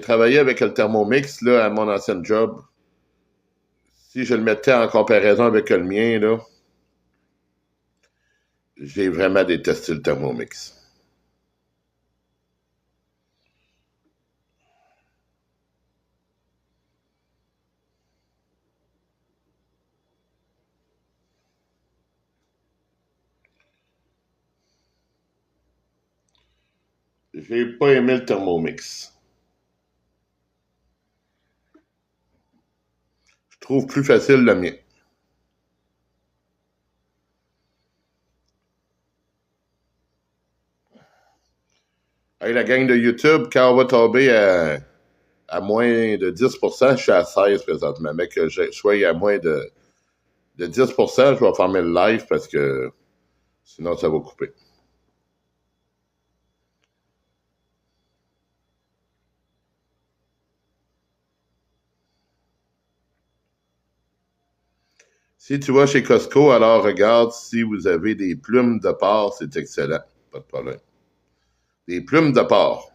Speaker 1: travaillé avec le Thermomix là, à mon ancien job. Si je le mettais en comparaison avec le mien, là, j'ai vraiment détesté le Thermomix. J'ai pas aimé le Thermomix. Je trouve plus facile le mien. Hey, la gang de YouTube, quand on va tomber à moins de 10%, je suis à 16 présentement. Mais que je sois à moins de 10%, je vais fermer le live parce que sinon ça va couper. Si tu vas chez Costco, alors regarde si vous avez des plumes de porc, c'est excellent. Pas de problème. Des plumes de porc.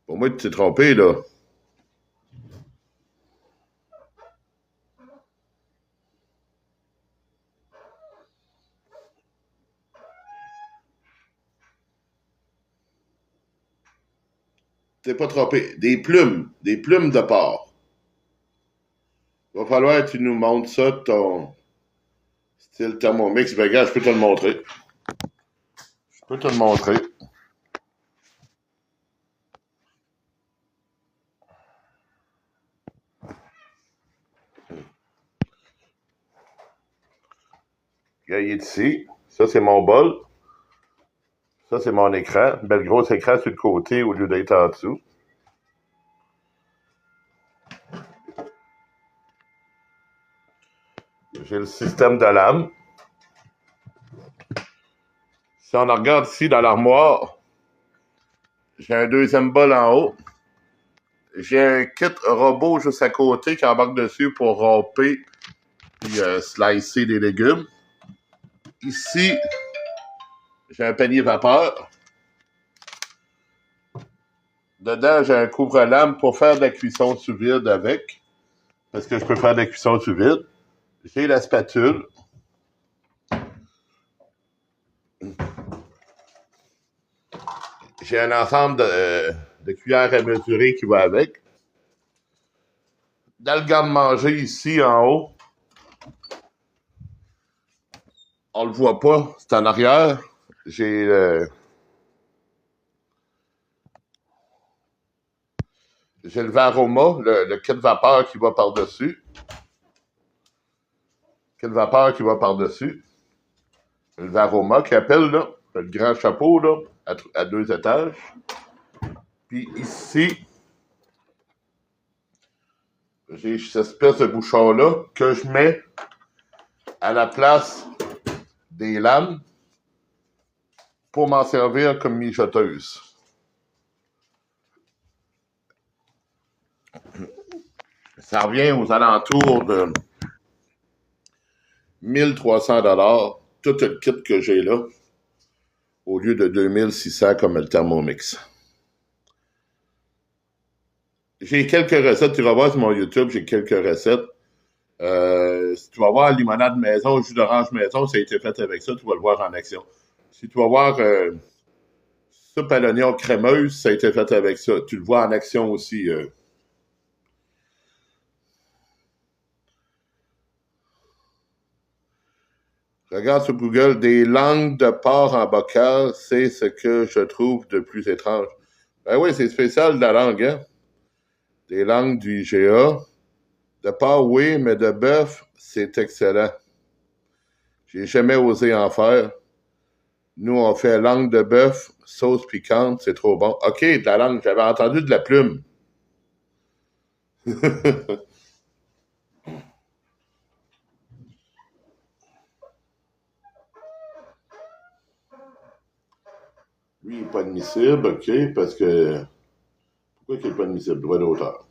Speaker 1: Pour Moi, tu t'es trompé, là. Tu t'es pas trompé. Des plumes de porc. Il va falloir que tu nous montres ça, ton style Thermomix. Ben, regarde, je peux te le montrer. Je peux te le montrer. Regarde, il est ici. Ça, c'est mon bol. Ça, c'est mon écran. Une belle grosse écran sur le côté au lieu d'être en dessous. J'ai le système de lame. Si on regarde ici dans l'armoire, j'ai un deuxième bol en haut. J'ai un kit robot juste à côté qui embarque dessus pour râper et slicer des légumes. Ici, j'ai un panier vapeur. Dedans, j'ai un couvre-lame pour faire de la cuisson sous vide avec. Parce que je peux faire de la cuisson sous vide. J'ai la spatule. J'ai un ensemble de cuillères à mesurer qui va avec. Dans le garde-manger ici en haut, on le voit pas, c'est en arrière. J'ai le Varoma, le kit vapeur qui va par-dessus. Kit vapeur qui va par-dessus. Le Varoma qui appelle, là, le grand chapeau, là, à 2 étages. Puis ici, j'ai cette espèce de bouchon-là que je mets à la place des lames pour m'en servir comme mijoteuse. Ça revient aux alentours de 1300 $, tout le kit que j'ai là, au lieu de 2600 comme le Thermomix. J'ai quelques recettes, tu vas voir sur mon YouTube, j'ai quelques recettes. Si tu vas voir limonade maison, jus d'orange maison, ça a été fait avec ça, tu vas le voir en action. Si tu vas voir soupe à l'oignon crémeuse, ça a été fait avec ça. Tu le vois en action aussi. Regarde sur Google, des langues de porc en bocal, c'est ce que je trouve de plus étrange. Ben oui, c'est spécial de la langue, hein? Des langues du IGA. De porc, oui, mais de bœuf, c'est excellent. J'ai jamais osé en faire. Nous, on fait langue de bœuf, sauce piquante, c'est trop bon. OK, de la langue, j'avais entendu de la plume. Lui, il n'est pas admissible, OK, parce que... Pourquoi il n'est pas admissible? Droit d'auteur.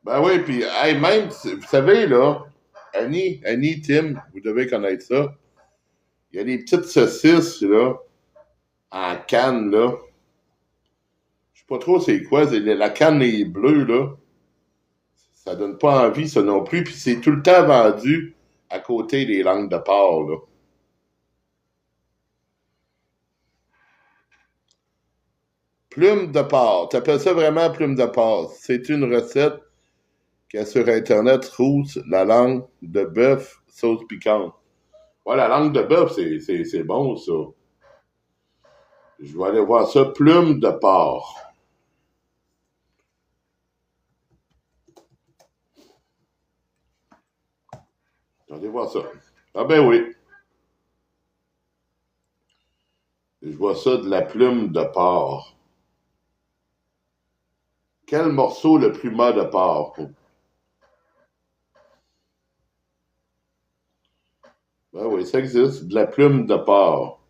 Speaker 1: Ben oui, puis hey, même, vous savez, là, Annie, Tim, vous devez connaître ça. Il y a des petites saucisses, là, en canne, là. Je sais pas trop c'est quoi, la canne est bleue, là. Ça donne pas envie, ça non plus, puis c'est tout le temps vendu à côté des langues de porc, là. Plume de porc. T'appelles ça vraiment plume de porc. C'est une recette qu'il y a sur Internet, rousse, la langue de bœuf, sauce piquante. Ouais, la langue de bœuf, c'est bon, ça. Je vais aller voir ça. Plume de porc. Je vais aller voir ça. Ah ben oui. Je vois ça de la plume de porc. Quel morceau le plus mat de porc? Ben oui, ça existe. De la plume de porc.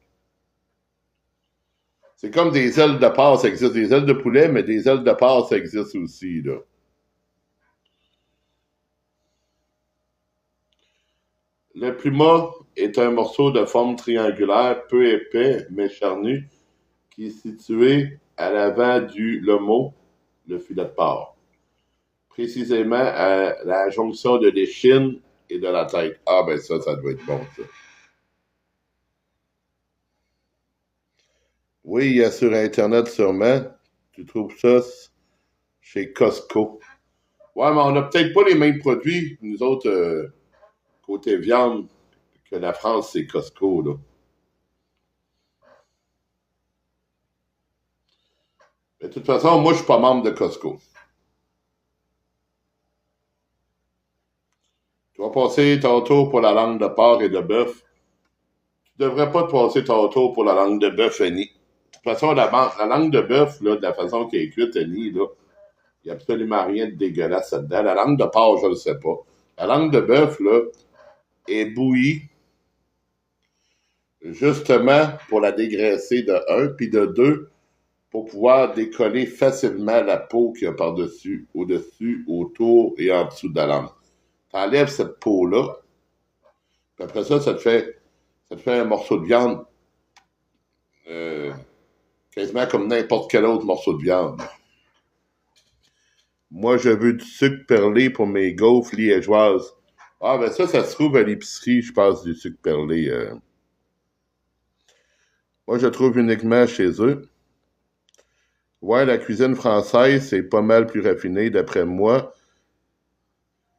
Speaker 1: C'est comme des ailes de porc, ça existe. Des ailes de poulet, mais des ailes de porc, ça existe aussi, là. Le plus mat est un morceau de forme triangulaire, peu épais, mais charnu, qui est situé à l'avant du lomo, le filet de porc. Précisément à la jonction de l'échine et de la tête. Ah, ben ça doit être bon, ça. Oui, il y a sur Internet sûrement. Tu trouves ça chez Costco. Ouais, mais on n'a peut-être pas les mêmes produits, nous autres, côté viande, que la France, c'est Costco, là. Mais de toute façon, moi, je suis pas membre de Costco. Tu vas passer ton tour pour la langue de porc et de bœuf. Tu devrais pas te passer ton tour pour la langue de bœuf, Annie. De toute façon, la langue de bœuf, là, de la façon qu'elle est cuite, Annie, là, il n'y a absolument rien de dégueulasse là-dedans. La langue de porc, je ne le sais pas. La langue de bœuf, là, est bouillie justement pour la dégraisser de un, puis de deux, pour pouvoir décoller facilement la peau qu'il y a par-dessus, au-dessus, autour et en dessous de la langue. Tu enlèves cette peau-là, puis après ça, ça te fait un morceau de viande euh, quasiment comme n'importe quel autre morceau de viande. Moi, je veux du sucre perlé pour mes gaufres liégeoises. Ah, ben ça se trouve à l'épicerie, je passe du sucre perlé. Moi, je trouve uniquement chez eux. Ouais, la cuisine française, c'est pas mal plus raffiné, d'après moi.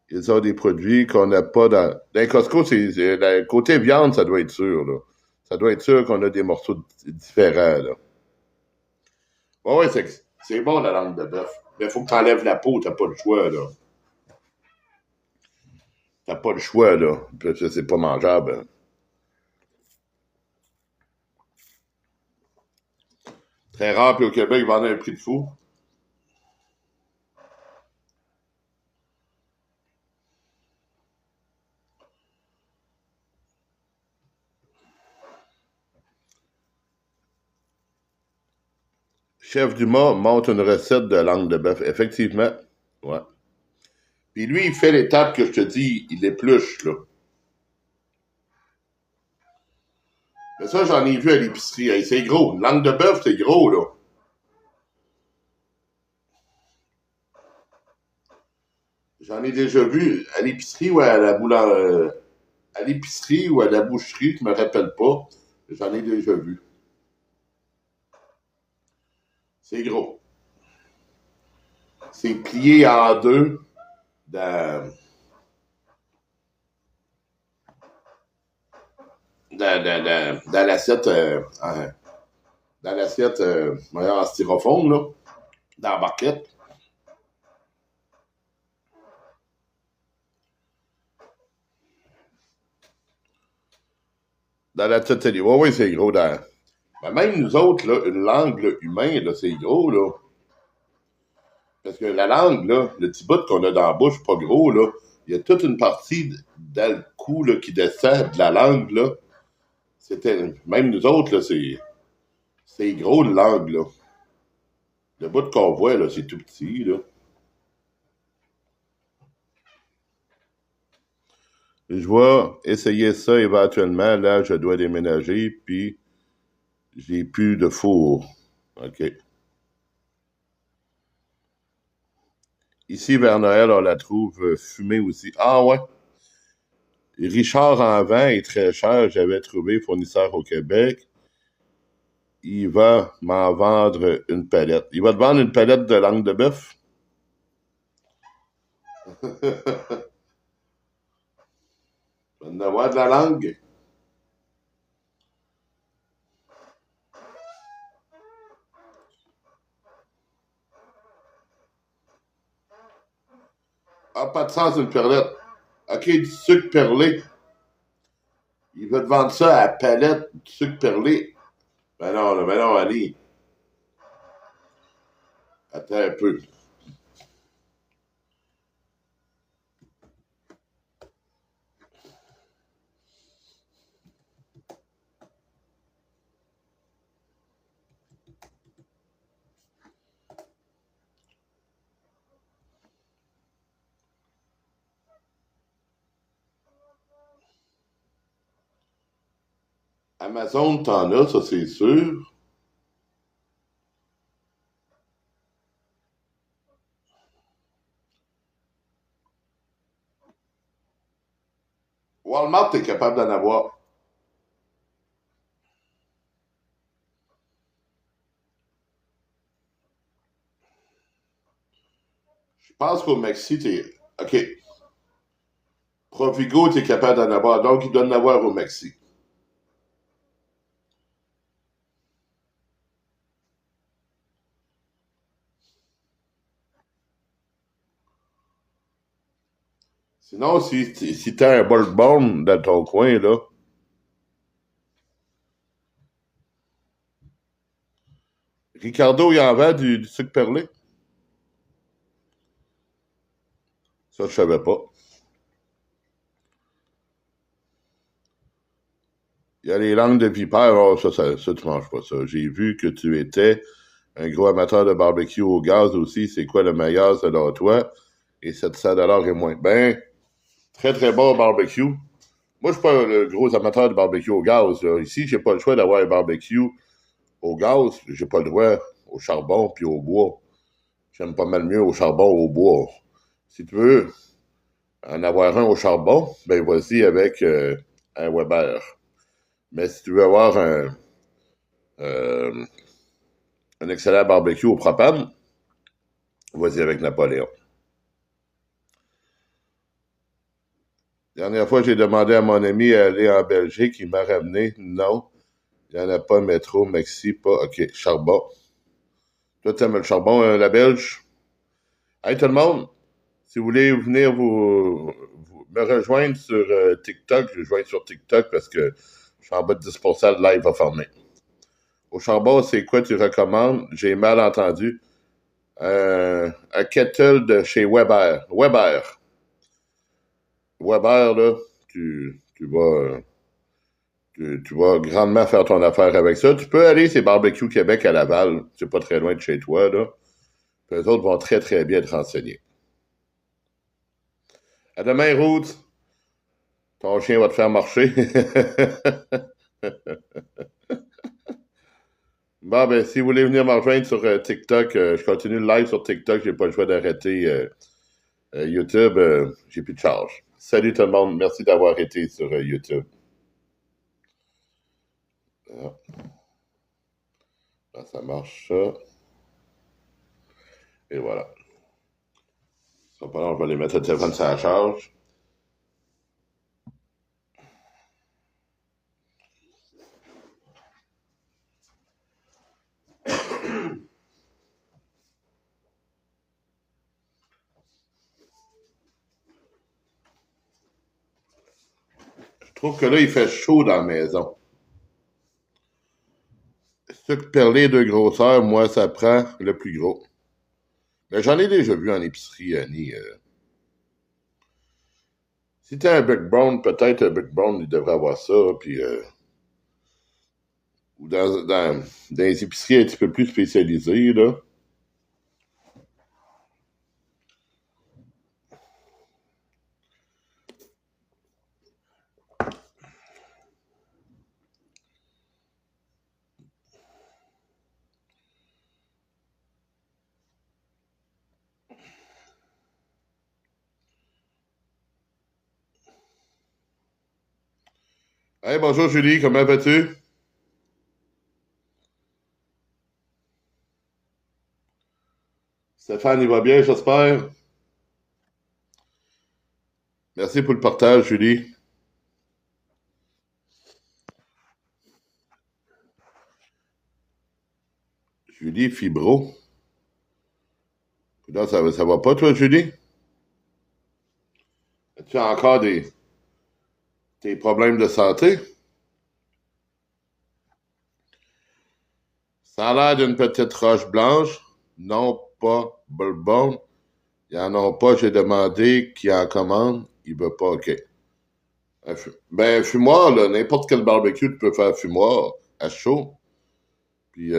Speaker 1: Ils ont des produits qu'on n'a pas dans... Dans Costco, le côté viande, ça doit être sûr, là. Ça doit être sûr qu'on a des morceaux différents, là. Ouais, c'est bon, la langue de bœuf. Mais il faut que tu enlèves la peau, t'as pas le choix, là. T'as pas le choix, là. Puis ça, c'est pas mangeable. Très rare, puis au Québec, ils vendent à un prix de fou. Chef Dumas monte une recette de langue de bœuf. Effectivement. Ouais. Puis lui, il fait l'étape que je te dis, il épluche, là. Mais ça, j'en ai vu à l'épicerie. Hey, c'est gros. Une langue de bœuf, c'est gros, là. J'en ai déjà vu à l'épicerie ou à la boulangerie. À l'épicerie ou à la boucherie, je me rappelle pas. J'en ai déjà vu. C'est gros. C'est plié en deux dans, dans l'assiette en styrofoam, là, dans la barquette. Dans la totalité. Oui, oui, c'est gros. Ben, même nous autres, là, une langue là, humaine, là, c'est gros, là. Parce que la langue, là, le petit bout qu'on a dans la bouche, pas gros, là, il y a toute une partie dans le cou là, qui descend de la langue, là. Même nous autres, là, c'est gros, une langue, là. Le bout qu'on voit, là, c'est tout petit, là. Je vais essayer ça éventuellement. Là, je dois déménager, puis j'ai plus de four. OK. Ici, vers Noël, on la trouve fumée aussi. Ah ouais. Richard en vent est très cher. J'avais trouvé fournisseur au Québec. Il va m'en vendre une palette. Il va te vendre une palette de langue de bœuf? Tu vas en avoir de la langue? Ah, pas de sens, une perlette. OK, du sucre perlé. Il va te vendre ça à la palette du sucre perlé. Ben non, allez. Attends un peu. Amazon, t'en as, ça c'est sûr. Walmart, t'es capable d'en avoir. Je pense qu'au Mexique, t'es. OK. Provigo, t'es capable d'en avoir. Donc, il doit en avoir au Mexique. Sinon, si t'as un Bulk Bone dans ton coin, là, Ricardo, il en vend du sucre perlé. Ça, je savais pas. Il y a les langues de vipère. Oh, ça, tu manges pas ça. J'ai vu que tu étais un gros amateur de barbecue au gaz aussi. C'est quoi le meilleur selon toi? Et 700$ et moins. Ben, très, très bon barbecue. Moi, je suis pas le gros amateur de barbecue au gaz, là. Ici, j'ai pas le choix d'avoir un barbecue au gaz. J'ai pas le droit au charbon puis au bois. J'aime pas mal mieux au charbon au bois. Si tu veux en avoir un au charbon, ben vas-y avec un Weber. Mais si tu veux avoir euh, un excellent barbecue au propane, vas-y avec Napoléon. Dernière fois, j'ai demandé à mon ami d'aller en Belgique. Il m'a ramené. Non, il n'y en a pas. Métro, Maxi, pas. OK, charbon. Toi, tu aimes le charbon, la Belge? Hey, tout le monde, si vous voulez venir me rejoindre sur TikTok, je vais joindre sur TikTok parce que je suis en bas de 10% de live à former. Au charbon, c'est quoi tu recommandes? J'ai mal entendu. Un kettle de chez Weber. Weber, là, tu vas grandement faire ton affaire avec ça. Tu peux aller, c'est Barbecue Québec à Laval. C'est pas très loin de chez toi, là. Puis eux autres vont très, très bien te renseigner. À demain, Ruth. Ton chien va te faire marcher. Bon, ben, si vous voulez venir me rejoindre sur TikTok, je continue le live sur TikTok. J'ai pas le choix d'arrêter YouTube. J'ai plus de charge. Salut tout le monde. Merci d'avoir été sur YouTube. Ah, là, ça marche, ça. Et voilà. Ça va pas long, je vais aller mettre le téléphone sur la charge. Je trouve que là, il fait chaud dans la maison. Sucre perlé de grosseur, moi, ça prend le plus gros. Mais j'en ai déjà vu en épicerie, Annie. Si t'as un Big Brown, peut-être un Big Brown, il devrait avoir ça. Puis, ou dans des épiceries un petit peu plus spécialisées, là. Hey, bonjour Julie, comment vas-tu? Stéphane, il va bien, j'espère? Merci pour le partage, Julie. Julie Fibro. Là, ça va pas, toi, Julie? As-tu encore des problèmes de santé? Ça a l'air d'une petite roche blanche. Non, pas Bourbon. Ils en ont pas. J'ai demandé qui en commande. Il veut pas. OK. Ben, fumoir, là, n'importe quel barbecue, tu peux faire fumoir à chaud. Puis,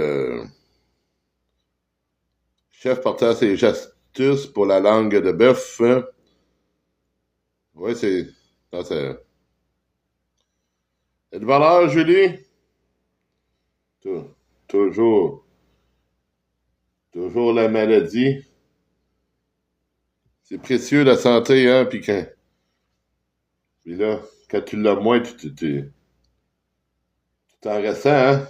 Speaker 1: chef partage ses astuces pour la langue de bœuf. Hein. Oui, c'est. Ça, c'est. Et de valeur, Julie? Tou- Toujours, toujours la maladie. C'est précieux la santé, hein, puis là, quand tu l'as moins, tu t'en ressens, hein?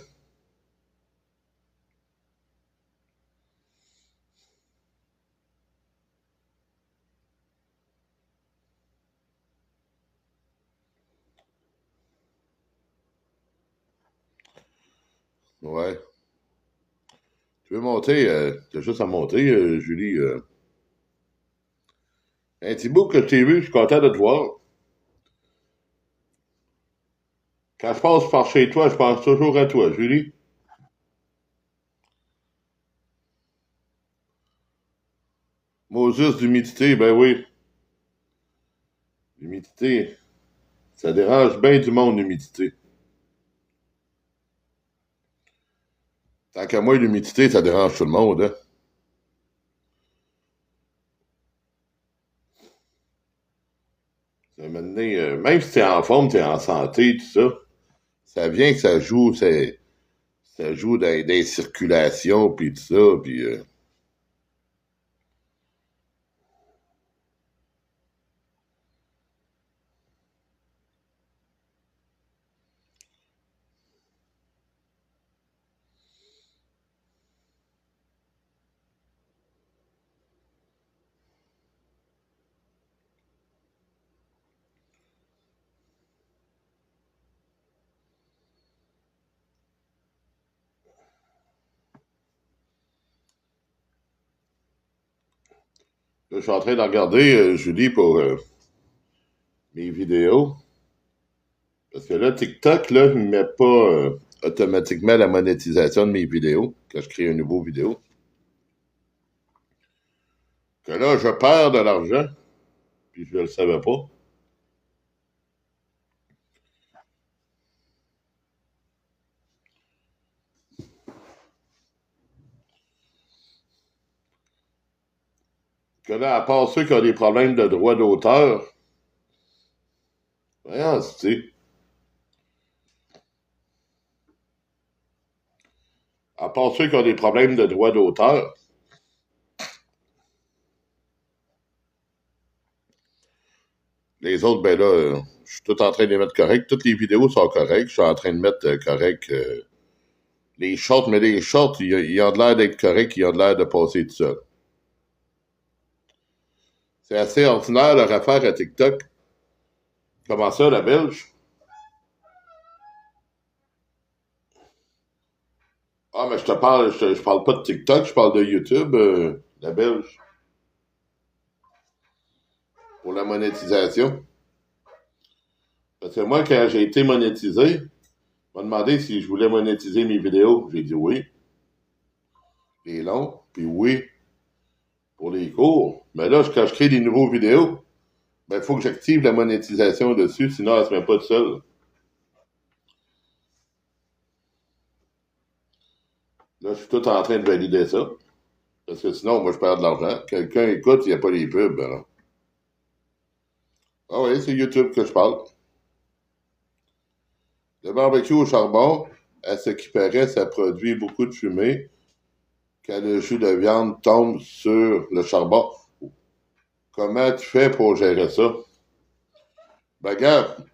Speaker 1: Ouais. Tu veux monter, t'as juste à monter, Julie. Un petit bout que je t'ai vu, je suis content de te voir. Quand je passe par chez toi, je pense toujours à toi, Julie. Moses d'humidité, ben oui. L'humidité, ça dérange bien du monde, l'humidité. Tant qu'à moi, l'humidité, ça dérange tout le monde, hein. Ça m'a donné, même si t'es en forme, t'es en santé, tout ça, ça vient que ça joue dans les circulations, puis tout ça, puis là, je suis en train de regarder, Julie, pour mes vidéos. Parce que là, TikTok, là, ne met pas automatiquement la monétisation de mes vidéos quand je crée une nouvelle vidéo. Que là, je perds de l'argent, puis je ne le savais pas. Que là, à part ceux qui ont des problèmes de droit d'auteur, voyons, c'est, à part ceux qui ont des problèmes de droit d'auteur, les autres, ben là, je suis tout en train de les mettre corrects. Toutes les vidéos sont correctes. Je suis en train de mettre correct les shorts, mais les shorts, ils ont de l'air d'être corrects, ils ont de l'air de passer tout seul. C'est assez ordinaire leur affaire à TikTok. Comment ça, la Belge? Ah, mais je parle pas de TikTok, je parle de YouTube, la Belge, pour la monétisation. Parce que moi, quand j'ai été monétisé, on m'a demandé si je voulais monétiser mes vidéos. J'ai dit oui, les longs, puis oui, pour les courts. Mais là, quand je crée des nouveaux vidéos, ben, il faut que j'active la monétisation dessus, sinon elle se met pas toute seule. Là, je suis tout en train de valider ça. Parce que sinon, moi, je perds de l'argent. Quelqu'un écoute, il n'y a pas les pubs. Alors. Ah oui, c'est YouTube que je parle. Le barbecue au charbon, à ce qui paraît, ça produit beaucoup de fumée quand le jus de viande tombe sur le charbon. Comment tu fais pour gérer ça? Ben, regarde,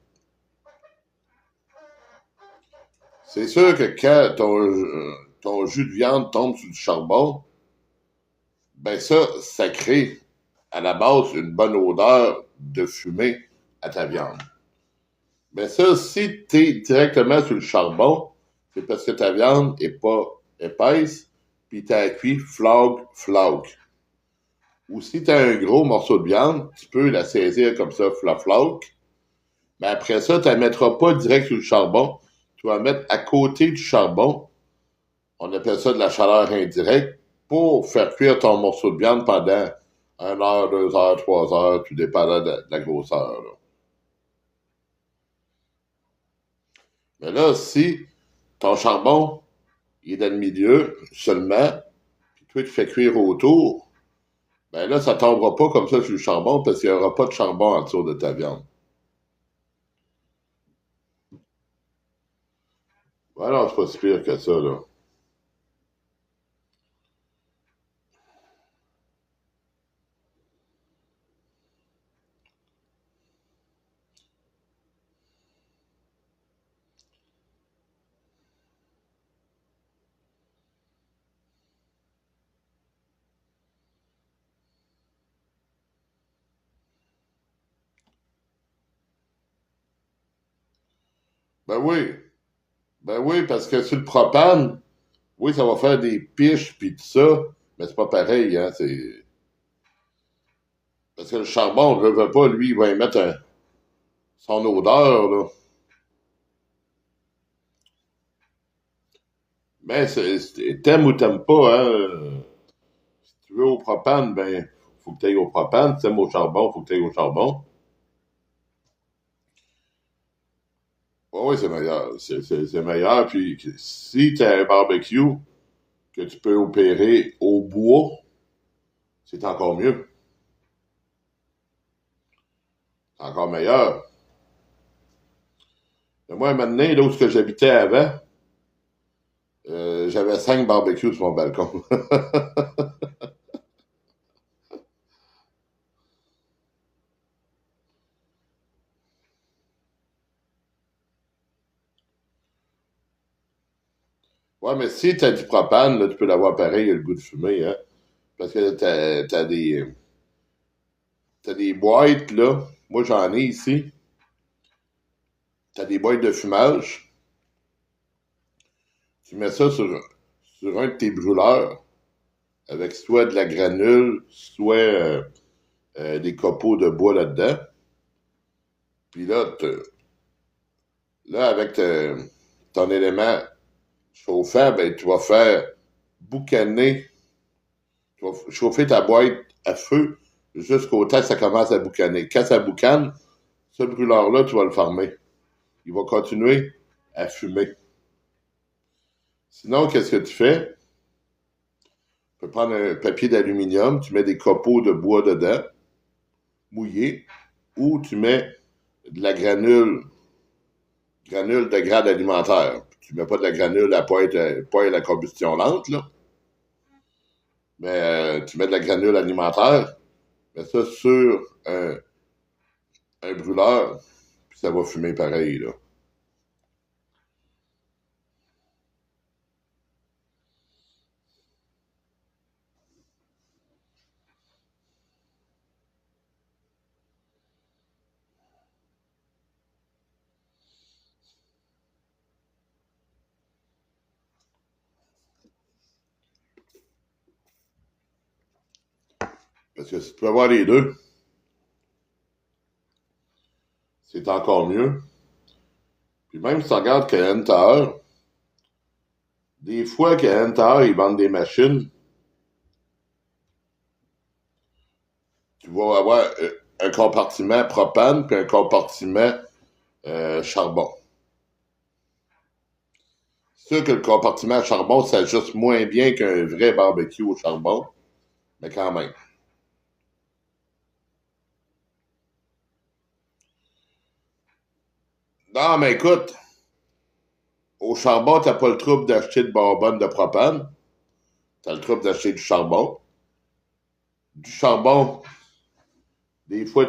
Speaker 1: c'est sûr que quand ton jus de viande tombe sur du charbon, ben ça crée à la base une bonne odeur de fumée à ta viande. Ben ça, si tu es directement sur le charbon, c'est parce que ta viande est pas épaisse, puis t'as cuit flag. Ou si tu as un gros morceau de viande, tu peux la saisir comme ça, flag. Mais après ça, tu ne la mettras pas direct sur le charbon. Tu vas la mettre à côté du charbon. On appelle ça de la chaleur indirecte pour faire cuire ton morceau de viande pendant 1 heure, 2 heures, 3 heures, tout dépendant de la grosseur. Là. Mais là, si ton charbon il est dans le milieu seulement, puis toi, tu fais cuire autour, ben là, ça ne tombera pas comme ça sur le charbon parce qu'il n'y aura pas de charbon en dessous de ta viande. Ouais, non, c'est pas si pire que ça, là. Ben oui. Ben oui, parce que sur le propane, oui, ça va faire des piches puis tout ça, mais c'est pas pareil, hein. C'est... Parce que le charbon, on ne veut pas, lui, il va émettre son odeur, là. Mais t'aimes ou t'aimes pas, hein. Si tu veux au propane, ben, faut que tu ailles au propane. Si t'aimes au charbon, faut que tu ailles au charbon. Oui, oui, c'est meilleur. C'est meilleur. Puis, si tu as un barbecue que tu peux opérer au bois, c'est encore mieux. C'est encore meilleur. Mais moi, maintenant, là où j'habitais avant, j'avais 5 barbecues sur mon balcon. Ouais, mais si tu as du propane, là, tu peux l'avoir pareil, il y a le goût de fumée, hein. Parce que t'as des boîtes, là. Moi, j'en ai ici. T'as des boîtes de fumage. Tu mets ça sur un de tes brûleurs avec soit de la granule, soit des copeaux de bois là-dedans. Puis là, avec ton élément chauffant, ben, tu vas faire boucaner, tu vas chauffer ta boîte à feu jusqu'au temps que ça commence à boucaner. Quand ça boucane, ce brûleur-là, tu vas le fermer. Il va continuer à fumer. Sinon, qu'est-ce que tu fais? Tu peux prendre un papier d'aluminium, tu mets des copeaux de bois dedans, mouillés, ou tu mets de la granule de grade alimentaire. Tu mets pas de la granule à poêle à combustion lente, là. Mais tu mets de la granule alimentaire, mets ça sur un brûleur, puis ça va fumer pareil, là. Parce que si tu peux avoir les deux, c'est encore mieux. Puis même si tu regardes que NTR, des fois que NTR, ils vendent des machines, tu vas avoir un compartiment propane puis un compartiment charbon. C'est sûr que le compartiment à charbon s'ajuste moins bien qu'un vrai barbecue au charbon, mais quand même. Non, mais écoute, au charbon, t'as pas le trouble d'acheter de bonbonne de propane. T'as le trouble d'acheter du charbon. Du charbon, des fois,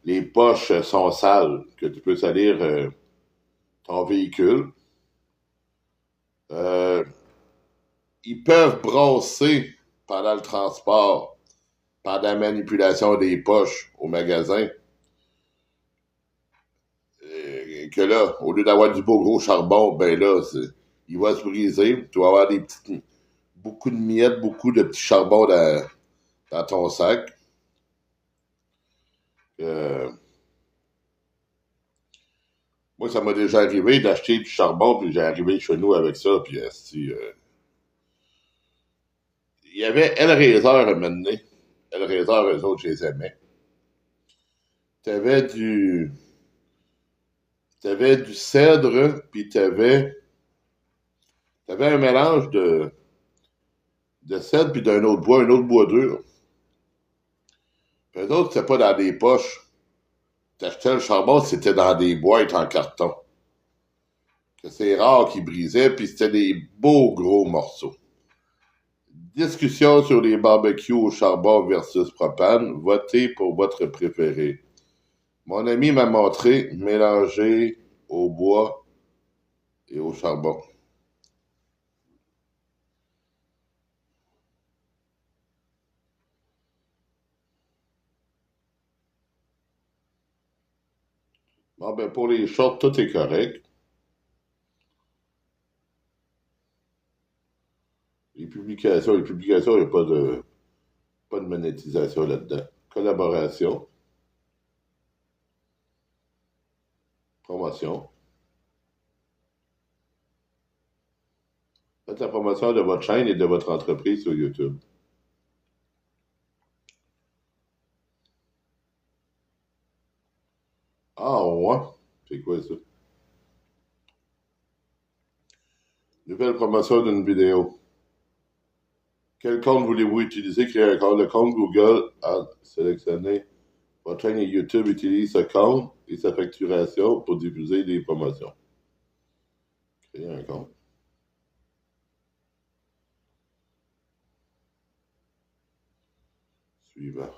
Speaker 1: les poches sont sales, que tu peux salir ton véhicule. Euh, Ils peuvent brasser pendant le transport, pendant la manipulation des poches au magasin. Que là, au lieu d'avoir du beau gros charbon, ben là, il va se briser. Tu vas avoir beaucoup de miettes, beaucoup de petits charbons dans ton sac. Euh, Moi, ça m'a déjà arrivé d'acheter du charbon, puis j'ai arrivé chez nous avec ça, puis il y avait Hellraiser à un moment donné. Hellraiser, eux autres, je les aimais. T'avais du, t'avais du cèdre, puis t'avais un mélange de cèdre puis d'un autre bois, un autre bois dur. Puis eux autres, c'était pas dans des poches. T'achetais le charbon, c'était dans des boîtes en carton. que c'est rare qu'ils brisaient, puis c'était des beaux gros morceaux. Discussion sur les barbecues au charbon versus propane. Votez pour votre préféré. Mon ami m'a montré mélanger au bois et au charbon. Bon, ben pour les shorts, tout est correct. Les publications, il n'y a pas de monétisation là-dedans. Collaboration. Promotion. Faites la promotion de votre chaîne et de votre entreprise sur YouTube. Ah ouais? C'est quoi ça? Nouvelle promotion d'une vidéo. Quel compte voulez-vous utiliser? Créer un compte. Le compte Google à sélectionner. Votre chaîne YouTube utilise ce compte et sa facturation pour diffuser des promotions. Créer un compte. Suivant.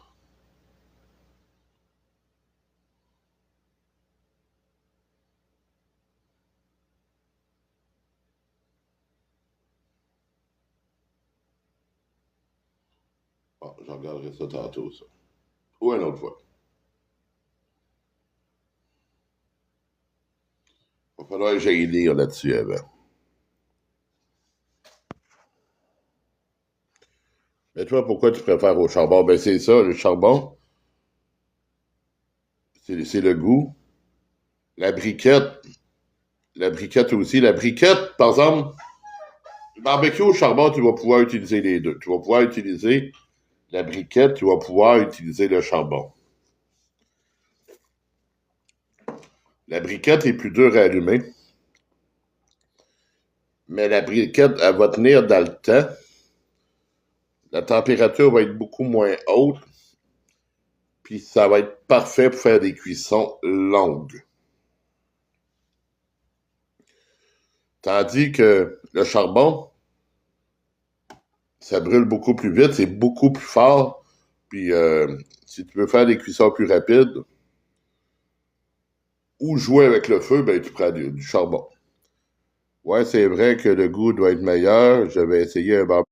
Speaker 1: Bon, je regarderai ça tantôt, ça. Ou une autre fois. Il va falloir que j'aille lire là-dessus avant. Mais toi, pourquoi tu préfères au charbon? Ben c'est ça, le charbon, c'est le goût. La briquette aussi. La briquette, par exemple, le barbecue au charbon, tu vas pouvoir utiliser les deux. Tu vas pouvoir utiliser la briquette, tu vas pouvoir utiliser le charbon. La briquette est plus dure à allumer, mais la briquette, elle va tenir dans le temps. La température va être beaucoup moins haute, puis ça va être parfait pour faire des cuissons longues. Tandis que le charbon, ça brûle beaucoup plus vite, c'est beaucoup plus fort, puis si tu veux faire des cuissons plus rapides, ou jouer avec le feu, ben tu prends du charbon. Ouais, c'est vrai que le goût doit être meilleur. Je vais essayer un barbecue